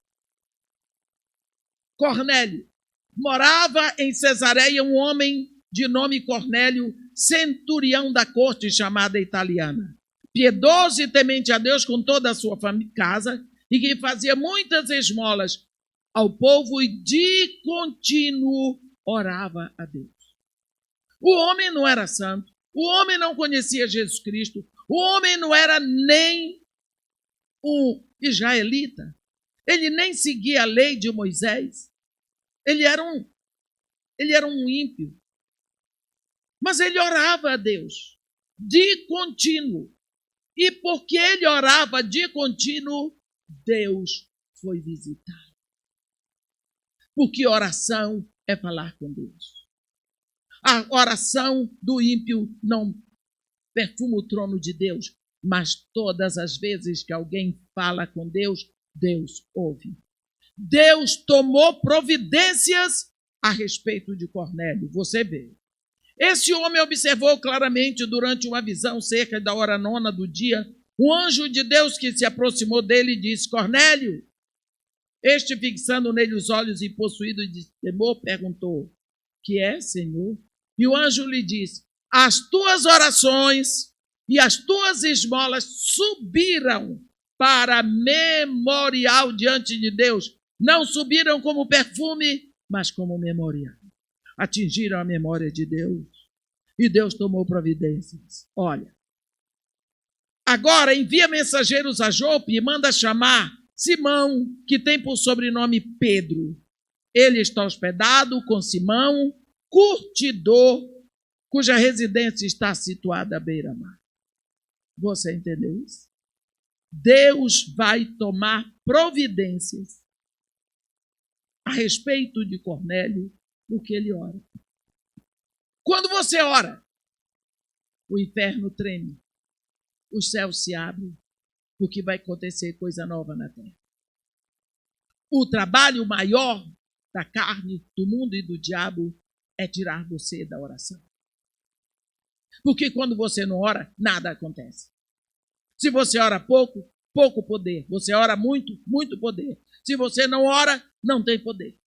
Cornélio. Morava em Cesareia um homem de nome Cornélio, centurião da corte chamada italiana. Piedoso e temente a Deus com toda a sua casa e que fazia muitas esmolas ao povo e de contínuo orava a Deus. O homem não era santo, o homem não conhecia Jesus Cristo, o homem não era nem um israelita, ele nem seguia a lei de Moisés, ele era um ímpio. Mas ele orava a Deus de contínuo. E porque ele orava de contínuo, Deus foi visitar. Porque oração é falar com Deus. A oração do ímpio não perfuma o trono de Deus, mas todas as vezes que alguém fala com Deus, Deus ouve. Deus tomou providências a respeito de Cornélio. Você vê. Esse homem observou claramente durante uma visão, cerca da hora 9 do dia, um anjo de Deus que se aproximou dele e disse: Cornélio. Este, fixando nele os olhos e possuído de temor, perguntou: que é, Senhor? E o anjo lhe disse: as tuas orações e as tuas esmolas subiram para memorial diante de Deus. Não subiram como perfume, mas como memorial. Atingiram a memória de Deus. E Deus tomou providências. Olha, agora envia mensageiros a Jope e manda chamar Simão, que tem por sobrenome Pedro. Ele está hospedado com Simão, curtidor, cuja residência está situada à beira-mar. Você entendeu isso? Deus vai tomar providências a respeito de Cornélio, porque ele ora. Quando você ora, o inferno treme, os céus se abrem, porque vai acontecer coisa nova na terra. O trabalho maior da carne, do mundo e do diabo é tirar você da oração. Porque quando você não ora, nada acontece. Se você ora pouco, pouco poder. Você ora muito, muito poder. Se você não ora, não tem poder.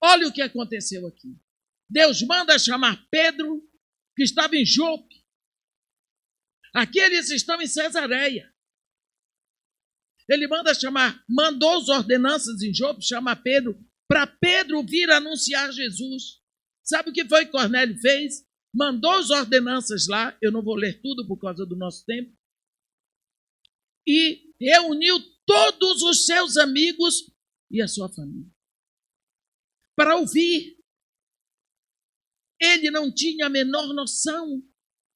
Olha o que aconteceu aqui. Deus manda chamar Pedro, que estava em Jope. Aqui eles estão em Cesareia. Ele mandou as ordenanças em Jope, chama Pedro, para Pedro vir anunciar Jesus. Sabe o que foi que Cornélio fez? Mandou as ordenanças lá, eu não vou ler tudo por causa do nosso tempo, e reuniu todos os seus amigos e a sua família para ouvir. Ele não tinha a menor noção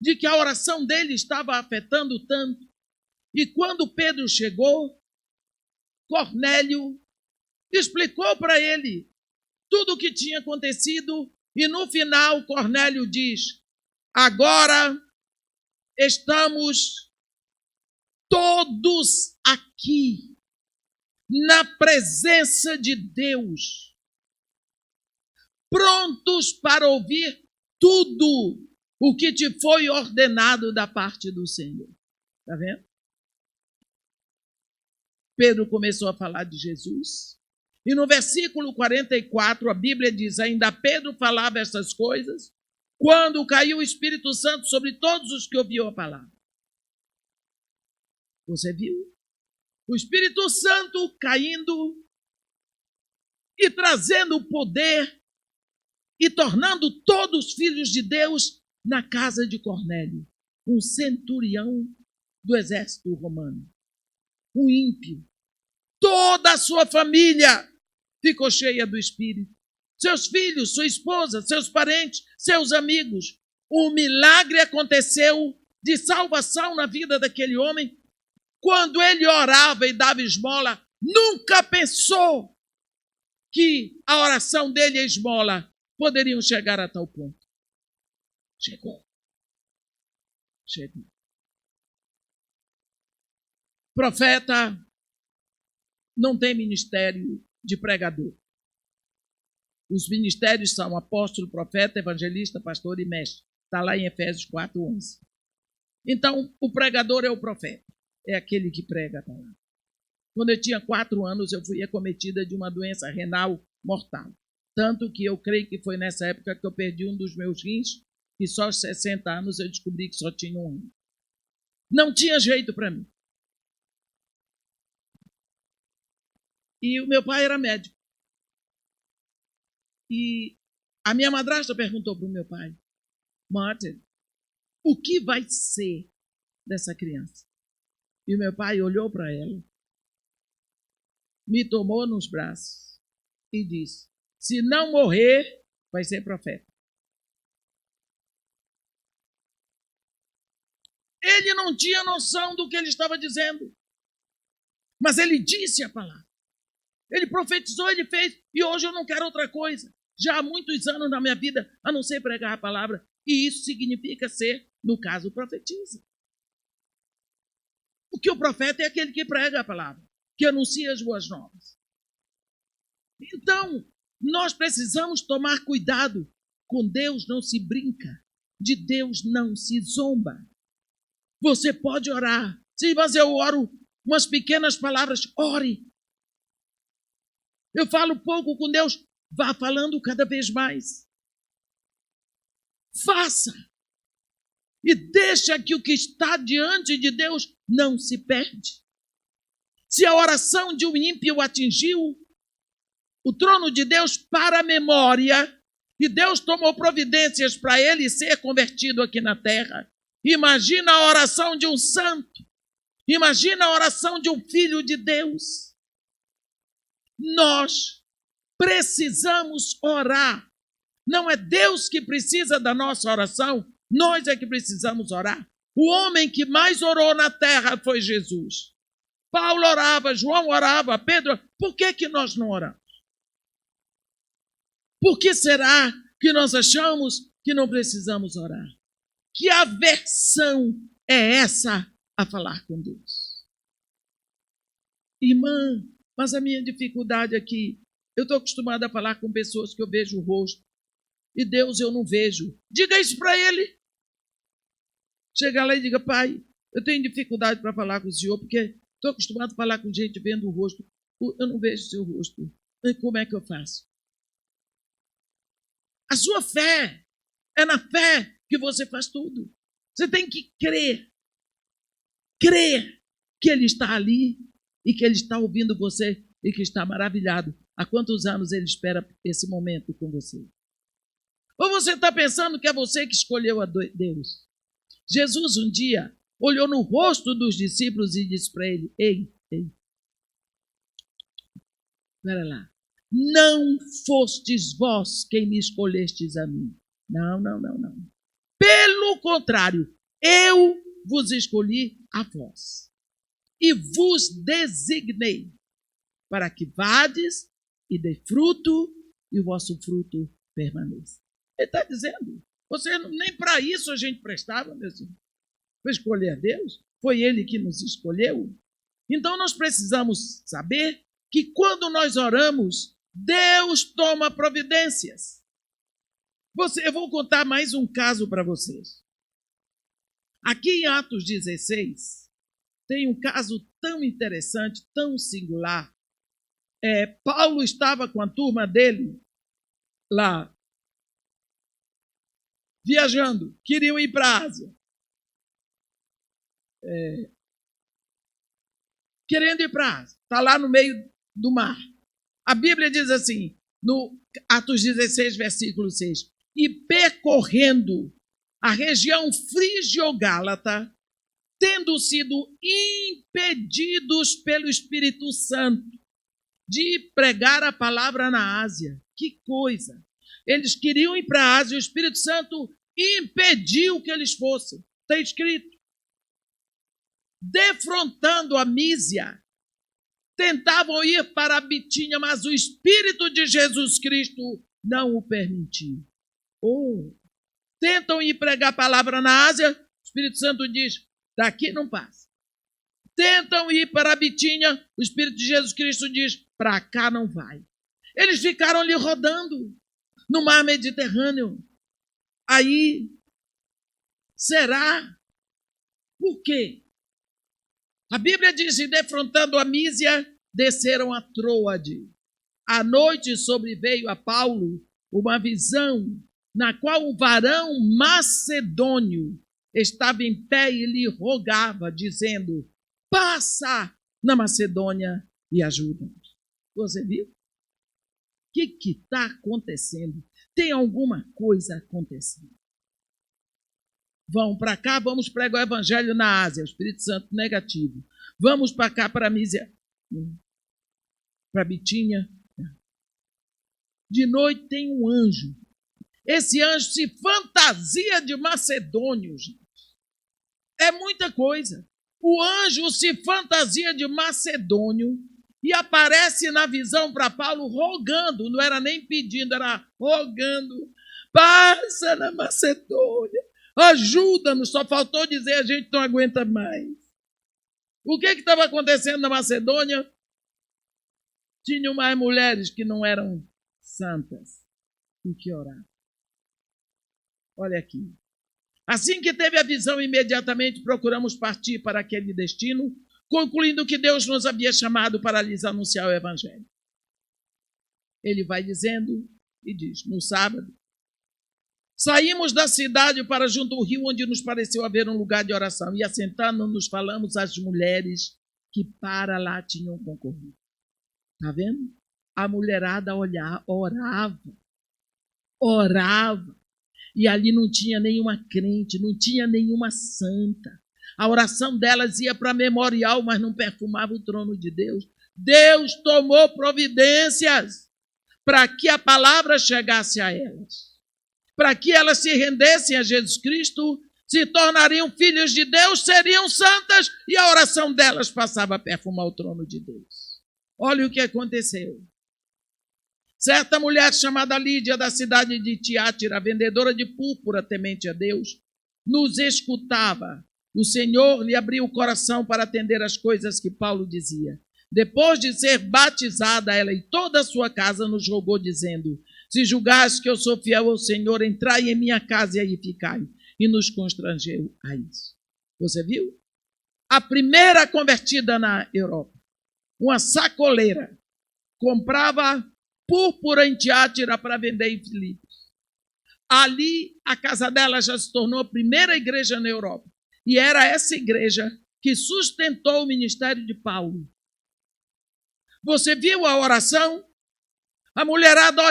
de que a oração dele estava afetando tanto. E quando Pedro chegou, Cornélio explicou para ele tudo o que tinha acontecido. E no final, Cornélio diz: agora estamos todos aqui, na presença de Deus, prontos para ouvir tudo o que te foi ordenado da parte do Senhor. Está vendo? Pedro começou a falar de Jesus. E no versículo 44, a Bíblia diz: ainda Pedro falava essas coisas, quando caiu o Espírito Santo sobre todos os que ouviam a palavra. Você viu? O Espírito Santo caindo e trazendo poder e tornando todos filhos de Deus na casa de Cornélio, um centurião do exército romano, um ímpio. Toda a sua família ficou cheia do Espírito. Seus filhos, sua esposa, seus parentes, seus amigos. Um milagre aconteceu de salvação na vida daquele homem. Quando ele orava e dava esmola, nunca pensou que a oração dele e a esmola poderiam chegar a tal ponto. Chegou. Profeta não tem ministério de pregador. Os ministérios são apóstolo, profeta, evangelista, pastor e mestre. Está lá em Efésios 4:11. Então, o pregador é o profeta. É aquele que prega. Tá lá. Quando eu tinha 4 anos, eu fui acometida de uma doença renal mortal. Tanto que eu creio que foi nessa época que eu perdi um dos meus rins, e só aos 60 anos eu descobri que só tinha um rim. Não tinha jeito para mim. E o meu pai era médico. E a minha madrasta perguntou para o meu pai: Martin, o que vai ser dessa criança? E o meu pai olhou para ela, me tomou nos braços e disse: se não morrer, vai ser profeta. Ele não tinha noção do que ele estava dizendo, mas ele disse a palavra. Ele profetizou, ele fez, e hoje eu não quero outra coisa. Já há muitos anos na minha vida, a não ser pregar a palavra, e isso significa ser, no caso, profetiza. Porque o profeta é aquele que prega a palavra, que anuncia as boas novas. Então, nós precisamos tomar cuidado. Com Deus não se brinca, de Deus não se zomba. Você pode orar. Sim, mas eu oro umas pequenas palavras. Ore. Eu falo pouco com Deus. Vá falando cada vez mais. Faça. E deixa que o que está diante de Deus não se perde. Se a oração de um ímpio atingiu o trono de Deus para a memória, e Deus tomou providências para ele ser convertido aqui na terra, imagina a oração de um santo. Imagina a oração de um filho de Deus. Nós precisamos orar. Não é Deus que precisa da nossa oração, nós é que precisamos orar. O homem que mais orou na terra foi Jesus. Paulo orava, João orava, Pedro. Por que nós não oramos? Por que será que nós achamos que não precisamos orar? Que aversão é essa a falar com Deus? Irmã, mas a minha dificuldade aqui, eu estou acostumada a falar com pessoas que eu vejo o rosto, e Deus eu não vejo. Diga isso para ele. Chega lá e diga: pai, eu tenho dificuldade para falar com o senhor, porque estou acostumado a falar com gente vendo o rosto. Eu não vejo o seu rosto. E como é que eu faço? A sua fé, é na fé que você faz tudo. Você tem que crer. Crer que Ele está ali e que Ele está ouvindo você e que está maravilhado. Há quantos anos Ele espera esse momento com você? Ou você está pensando que é você que escolheu a Deus? Jesus um dia olhou no rosto dos discípulos e disse para ele: ei, espera lá. Não fostes vós quem me escolhestes a mim. Não. Pelo contrário, eu vos escolhi a vós e vos designei para que vades e dê fruto e o vosso fruto permaneça. Ele está dizendo, nem para isso a gente prestava, meu senhor. Para escolher a Deus, foi Ele que nos escolheu. Então nós precisamos saber que quando nós oramos, Deus toma providências. Eu vou contar mais um caso para vocês. Aqui em Atos 16, tem um caso tão interessante, tão singular. Paulo estava com a turma dele lá, viajando, queriam ir para a Ásia. Querendo ir para a Ásia. Está lá no meio do mar. A Bíblia diz assim, no Atos 16, versículo 6, e percorrendo a região frígio-gálata, tendo sido impedidos pelo Espírito Santo de pregar a palavra na Ásia. Que coisa! Eles queriam ir para a Ásia e o Espírito Santo impediu que eles fossem. Está escrito. Defrontando a Mísia, tentavam ir para a Bitínia, mas o Espírito de Jesus Cristo não o permitiu. Tentam ir pregar a palavra na Ásia, o Espírito Santo diz, daqui não passa. Tentam ir para a Bitínia, o Espírito de Jesus Cristo diz, para cá não vai. Eles ficaram ali rodando no mar Mediterrâneo. Aí, será? Por quê? A Bíblia diz, e defrontando a Mísia, desceram a Troade. À noite sobreveio a Paulo uma visão, na qual um varão macedônio estava em pé e lhe rogava, dizendo, passa na Macedônia e ajuda-nos. Você viu? O que está acontecendo? Tem alguma coisa acontecendo. Vão para cá, vamos pregar o evangelho na Ásia, o Espírito Santo negativo. Vamos para cá, para Mísia, para Bitínia. De noite tem um anjo. Esse anjo se fantasia de macedônio, gente. É muita coisa. O anjo se fantasia de macedônio e aparece na visão para Paulo rogando, não era nem pedindo, era rogando. Passa na Macedônia, ajuda-nos. Só faltou dizer, a gente não aguenta mais. O que estava acontecendo na Macedônia? Tinham mais mulheres que não eram santas e que oravam. Olha aqui. Assim que teve a visão, imediatamente procuramos partir para aquele destino, concluindo que Deus nos havia chamado para lhes anunciar o evangelho. Ele vai dizendo e diz, no sábado, saímos da cidade para junto ao rio, onde nos pareceu haver um lugar de oração, e assentando-nos falamos às mulheres que para lá tinham concorrido. Está vendo? A mulherada orava. E ali não tinha nenhuma crente, não tinha nenhuma santa. A oração delas ia para memorial, mas não perfumava o trono de Deus. Deus tomou providências para que a palavra chegasse a elas. Para que elas se rendessem a Jesus Cristo, se tornariam filhos de Deus, seriam santas e a oração delas passava a perfumar o trono de Deus. Olha o que aconteceu. Certa mulher chamada Lídia, da cidade de Tiátira, vendedora de púrpura, temente a Deus, nos escutava. O Senhor lhe abriu o coração para atender as coisas que Paulo dizia. Depois de ser batizada, ela e toda a sua casa nos rogou, dizendo, se julgais que eu sou fiel ao Senhor, entrai em minha casa e aí ficai. E nos constrangeu a isso. Você viu? A primeira convertida na Europa, uma sacoleira, comprava púrpura em Tiátira para vender em Filipos. Ali, a casa dela já se tornou a primeira igreja na Europa. E era essa igreja que sustentou o ministério de Paulo. Você viu a oração? A mulherada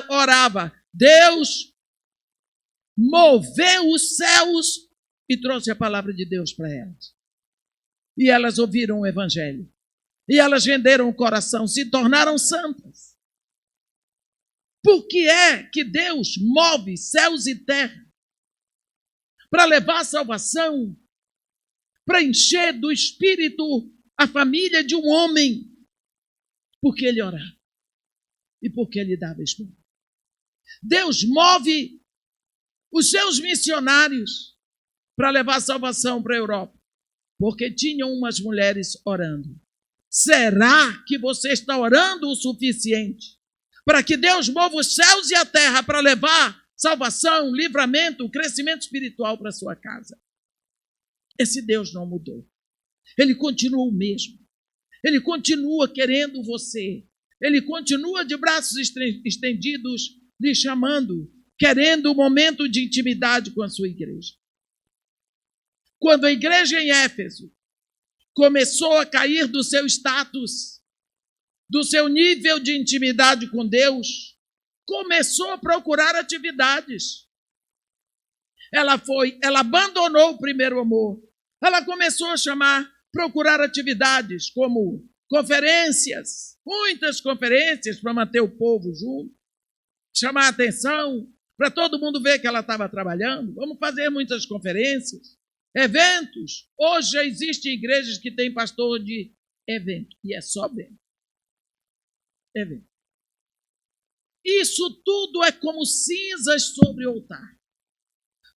orava. Deus moveu os céus e trouxe a palavra de Deus para elas. E elas ouviram o evangelho. E elas venderam o coração, se tornaram santas. Por que é que Deus move céus e terra para levar a salvação, para encher do Espírito a família de um homem? Porque ele orava e porque ele dava esperança. Deus move os seus missionários para levar a salvação para a Europa, porque tinham umas mulheres orando. Será que você está orando o suficiente para que Deus mova os céus e a terra para levar salvação, livramento, crescimento espiritual para a sua casa? Esse Deus não mudou. Ele continua o mesmo. Ele continua querendo você. Ele continua de braços estendidos, lhe chamando, querendo um momento de intimidade com a sua igreja. Quando a igreja em Éfeso começou a cair do seu status, do seu nível de intimidade com Deus, começou a procurar atividades. Ela abandonou o primeiro amor. Ela começou a procurar atividades como conferências, muitas conferências para manter o povo junto, chamar a atenção, para todo mundo ver que ela estava trabalhando. Vamos fazer muitas conferências, eventos. Hoje já existem igrejas que têm pastor de evento, e é só evento. Isso tudo é como cinzas sobre o altar.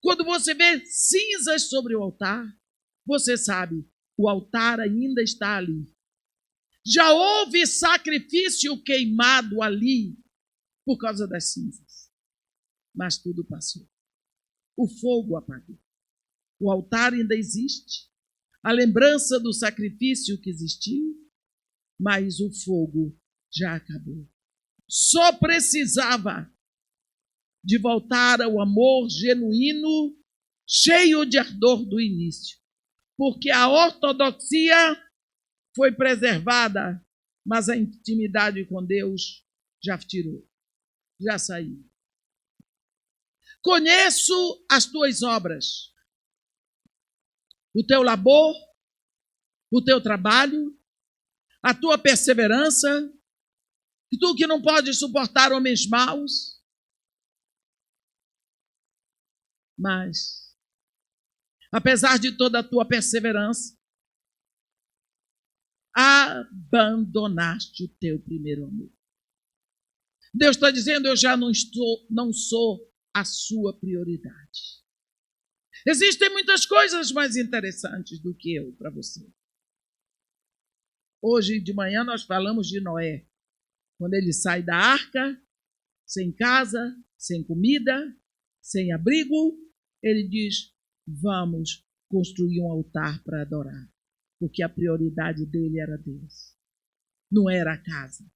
Quando você vê cinzas sobre o altar, você sabe, o altar ainda está ali. Já houve sacrifício queimado ali por causa das cinzas. Mas tudo passou. O fogo apagou. O altar ainda existe. A lembrança do sacrifício que existiu, mas o fogo já acabou. Só precisava de voltar ao amor genuíno, cheio de ardor do início. Porque a ortodoxia foi preservada mas a intimidade com Deus já tirou, já saiu. Conheço as tuas obras, o teu labor, o teu trabalho, a tua perseverança, e tu que não podes suportar homens maus, mas, apesar de toda a tua perseverança, abandonaste o teu primeiro amor. Deus está dizendo, eu já não sou a sua prioridade. Existem muitas coisas mais interessantes do que eu para você. Hoje de manhã nós falamos de Noé. Quando ele sai da arca, sem casa, sem comida, sem abrigo, ele diz, vamos construir um altar para adorar. Porque a prioridade dele era Deus. Não era a casa,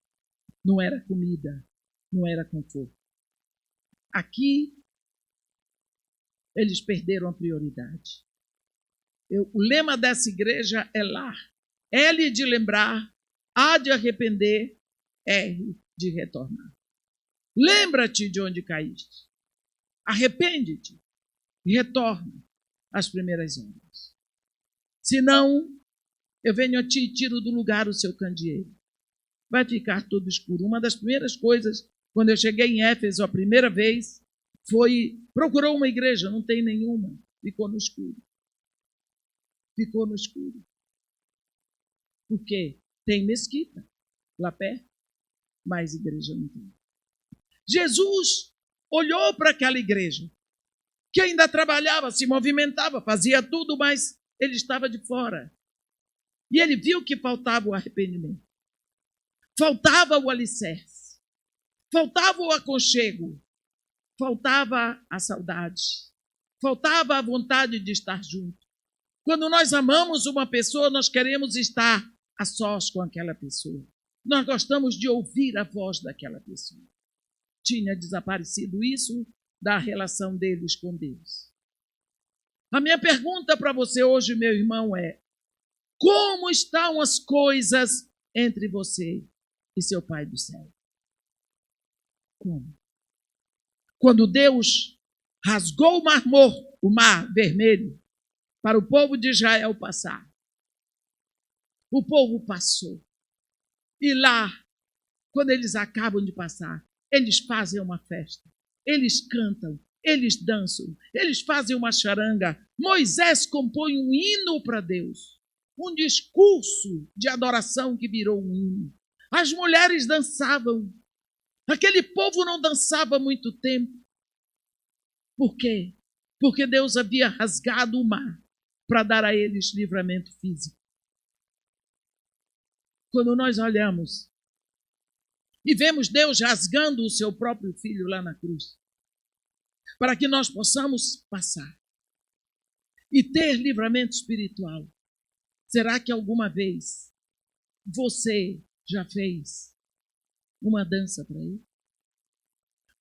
não era comida, não era conforto. Aqui, eles perderam a prioridade. O lema dessa igreja é lar. L de lembrar, A de arrepender, R de retornar. Lembra-te de onde caíste. Arrepende-te e retorna às primeiras obras. Senão, eu venho a ti e tiro do lugar o seu candeeiro. Vai ficar tudo escuro. Uma das primeiras coisas, quando eu cheguei em Éfeso a primeira vez, foi, procurou uma igreja, não tem nenhuma. Ficou no escuro. Ficou no escuro. Por quê? Tem mesquita lá perto, mas igreja não tem. Jesus olhou para aquela igreja, que ainda trabalhava, se movimentava, fazia tudo, mas ele estava de fora. E ele viu que faltava o arrependimento. Faltava o alicerce. Faltava o aconchego. Faltava a saudade. Faltava a vontade de estar junto. Quando nós amamos uma pessoa, nós queremos estar a sós com aquela pessoa. Nós gostamos de ouvir a voz daquela pessoa. Tinha desaparecido isso da relação deles com Deus. A minha pergunta para você hoje, meu irmão, é: como estão as coisas entre você e seu Pai do céu? Como? Quando Deus rasgou o mar vermelho, para o povo de Israel passar, o povo passou. E lá, quando eles acabam de passar, eles fazem uma festa, eles cantam, eles dançam, eles fazem uma charanga. Moisés compõe um hino para Deus, um discurso de adoração que virou um hino. As mulheres dançavam. Aquele povo não dançava há muito tempo. Por quê? Porque Deus havia rasgado o mar para dar a eles livramento físico. Quando nós olhamos e vemos Deus rasgando o seu próprio filho lá na cruz, para que nós possamos passar e ter livramento espiritual, será que alguma vez você já fez uma dança para ele?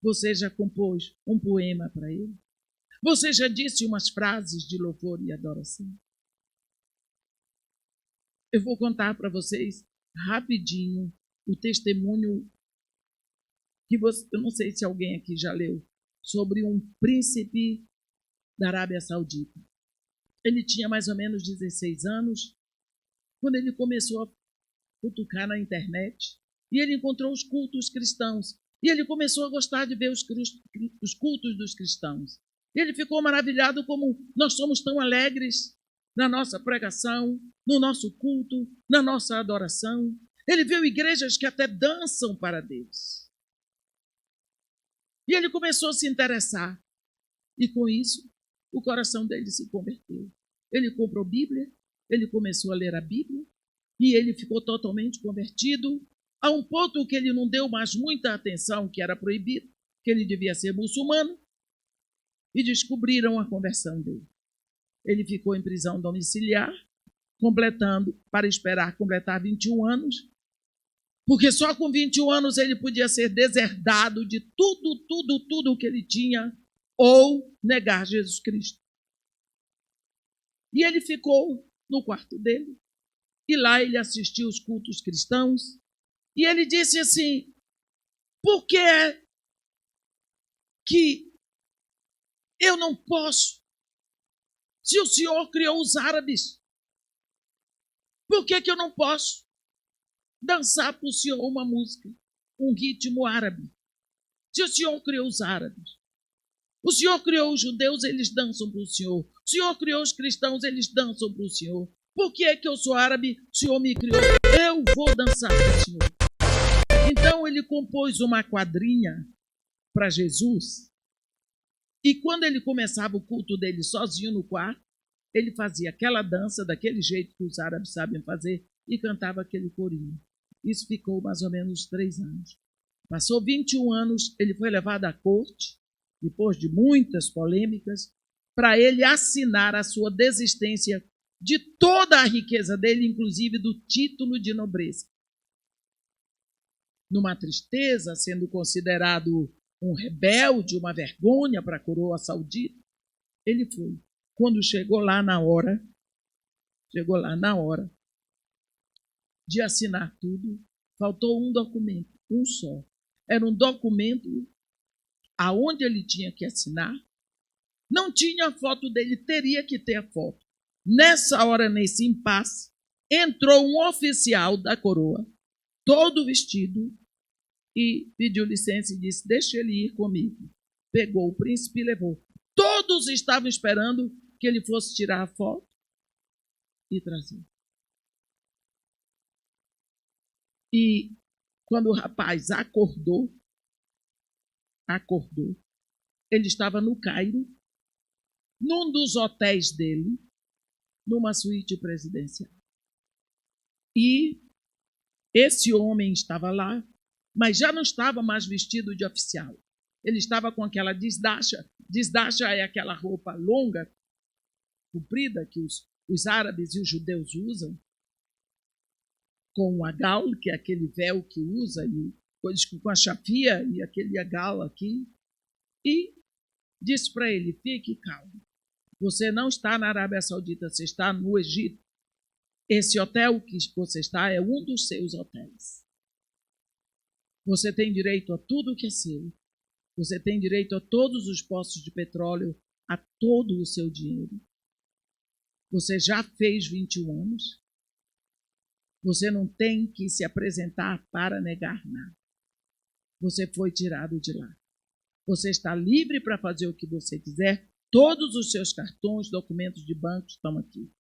Você já compôs um poema para ele? Você já disse umas frases de louvor e adoração? Eu vou contar para vocês rapidinho o testemunho que eu não sei se alguém aqui já leu, sobre um príncipe da Arábia Saudita. Ele tinha mais ou menos 16 anos, quando ele começou a cutucar na internet, e ele encontrou os cultos cristãos, e ele começou a gostar de ver os cultos dos cristãos. Ele ficou maravilhado como nós somos tão alegres na nossa pregação, no nosso culto, na nossa adoração. Ele viu igrejas que até dançam para Deus. E ele começou a se interessar. E com isso, o coração dele se converteu. Ele comprou Bíblia, ele começou a ler a Bíblia, e ele ficou totalmente convertido, a um ponto que ele não deu mais muita atenção, que era proibido, que ele devia ser muçulmano, e descobriram a conversão dele. Ele ficou em prisão domiciliar, para esperar completar 21 anos, porque só com 21 anos ele podia ser deserdado de tudo o que ele tinha, ou negar Jesus Cristo. E ele ficou no quarto dele, e lá ele assistiu os cultos cristãos, E ele disse assim: por que é que eu não posso? Se o Senhor criou os árabes, por que eu não posso dançar para o Senhor uma música, um ritmo árabe? Se o Senhor criou os árabes, o Senhor criou os judeus, eles dançam para o Senhor. O Senhor criou os cristãos, eles dançam para o Senhor. Por que eu sou árabe? O Senhor me criou, eu vou dançar para o Senhor. Então ele compôs uma quadrinha para Jesus. E quando ele começava o culto dele sozinho no quarto, ele fazia aquela dança daquele jeito que os árabes sabem fazer e cantava aquele corinho. Isso ficou mais ou menos 3 anos. Passou 21 anos, ele foi levado à corte, depois de muitas polêmicas, para ele assinar a sua desistência de toda a riqueza dele, inclusive do título de nobreza. Numa tristeza, sendo considerado um rebelde, uma vergonha para a coroa saudita, ele foi. Quando chegou lá na hora de assinar tudo, faltou um documento, um só. Era um documento aonde ele tinha que assinar. Não tinha a foto dele, teria que ter a foto. Nessa hora, nesse impasse, entrou um oficial da coroa, todo vestido, e pediu licença e disse: deixa ele ir comigo. Pegou o príncipe e levou. Todos estavam esperando que ele fosse tirar a foto e trazer. E quando o rapaz acordou, ele estava no Cairo, num dos hotéis dele, numa suíte presidencial. E esse homem estava lá, mas já não estava mais vestido de oficial. Ele estava com aquela desdacha. Desdacha é aquela roupa longa, comprida, que os árabes e os judeus usam, com o agal, que é aquele véu que usa, e com a chafia e aquele agal aqui. E disse para ele: fique calmo. Você não está na Arábia Saudita, você está no Egito. Esse hotel que você está é um dos seus hotéis. Você tem direito a tudo que é seu. Você tem direito a todos os postos de petróleo, a todo o seu dinheiro. Você já fez 21 anos. Você não tem que se apresentar para negar nada. Você foi tirado de lá. Você está livre para fazer o que você quiser. Todos os seus cartões, documentos de banco estão aqui.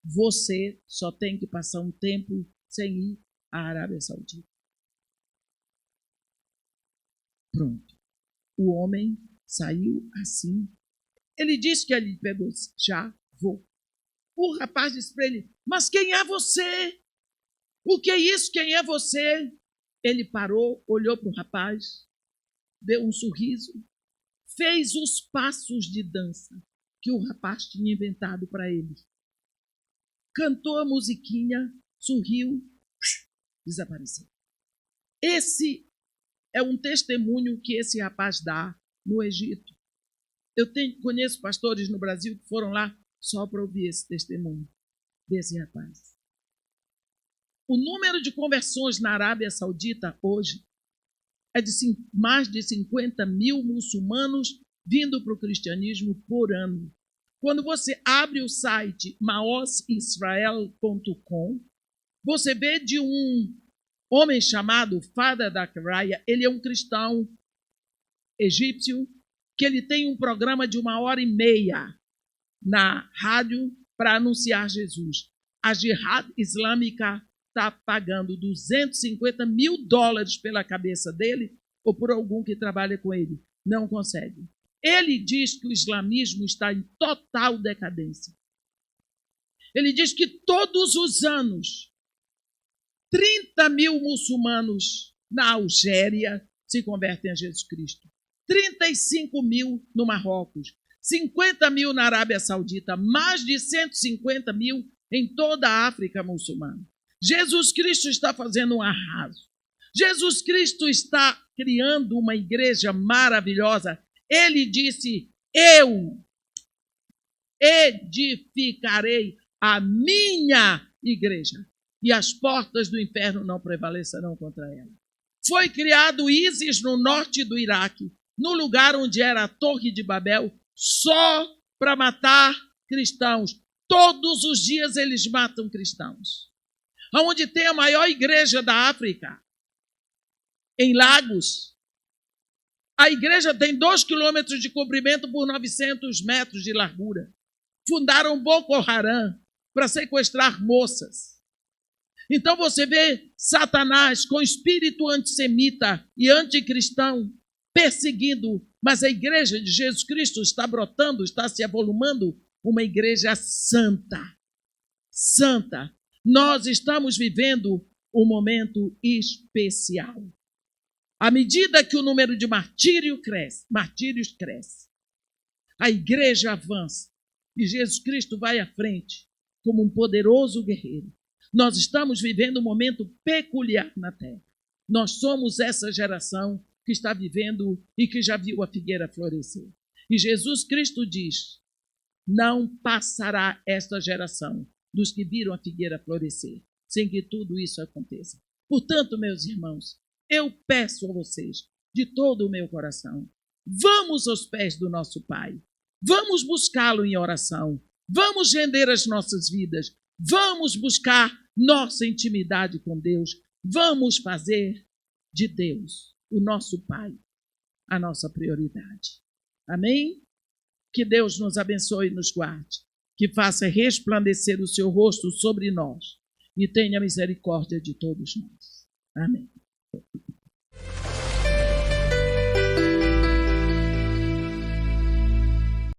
Você só tem que passar um tempo sem ir à Arábia Saudita. Pronto. O homem saiu assim. Ele disse que ele pegou: já vou. O rapaz disse para ele: mas quem é você? O que é isso? Quem é você? Ele parou, olhou para o rapaz, deu um sorriso, fez os passos de dança que o rapaz tinha inventado para ele. Cantou a musiquinha, sorriu, desapareceu. Esse é um testemunho que esse rapaz dá no Egito. Eu conheço pastores no Brasil que foram lá só para ouvir esse testemunho desse rapaz. O número de conversões na Arábia Saudita hoje é de mais de 50 mil muçulmanos vindo para o cristianismo por ano. Quando você abre o site maosisrael.com, você vê de um homem chamado Fada Dakaraya. Ele é um cristão egípcio que ele tem um programa de 1h30 na rádio para anunciar Jesus. A Jihad Islâmica está pagando $250 mil pela cabeça dele ou por algum que trabalha com ele. Não consegue. Ele diz que o islamismo está em total decadência. Ele diz que todos os anos 30 mil muçulmanos na Algéria se convertem a Jesus Cristo. 35 mil no Marrocos. 50 mil na Arábia Saudita. Mais de 150 mil em toda a África muçulmana. Jesus Cristo está fazendo um arraso. Jesus Cristo está criando uma igreja maravilhosa. Ele disse: eu edificarei a minha igreja. e as portas do inferno não prevalecerão contra ela. Foi criado ISIS no norte do Iraque, no lugar onde era a Torre de Babel, só para matar cristãos. Todos os dias eles matam cristãos. Onde tem a maior igreja da África, em Lagos, a igreja tem 2 quilômetros de comprimento por 900 metros de largura. Fundaram Boko Haram para sequestrar moças. Então você vê Satanás com espírito antissemita e anticristão perseguindo, mas a igreja de Jesus Cristo está brotando, está se avolumando, uma igreja santa. Santa. Nós estamos vivendo um momento especial. À medida que o número de martírios cresce, a igreja avança e Jesus Cristo vai à frente como um poderoso guerreiro. Nós estamos vivendo um momento peculiar na terra. Nós somos essa geração que está vivendo e que já viu a figueira florescer. E Jesus Cristo diz: não passará esta geração dos que viram a figueira florescer, sem que tudo isso aconteça. Portanto, meus irmãos, eu peço a vocês, de todo o meu coração, vamos aos pés do nosso Pai, vamos buscá-lo em oração, vamos render as nossas vidas, vamos buscar nossa intimidade com Deus, vamos fazer de Deus, o nosso Pai, a nossa prioridade. Amém? Que Deus nos abençoe e nos guarde, que faça resplandecer o seu rosto sobre nós e tenha misericórdia de todos nós. Amém.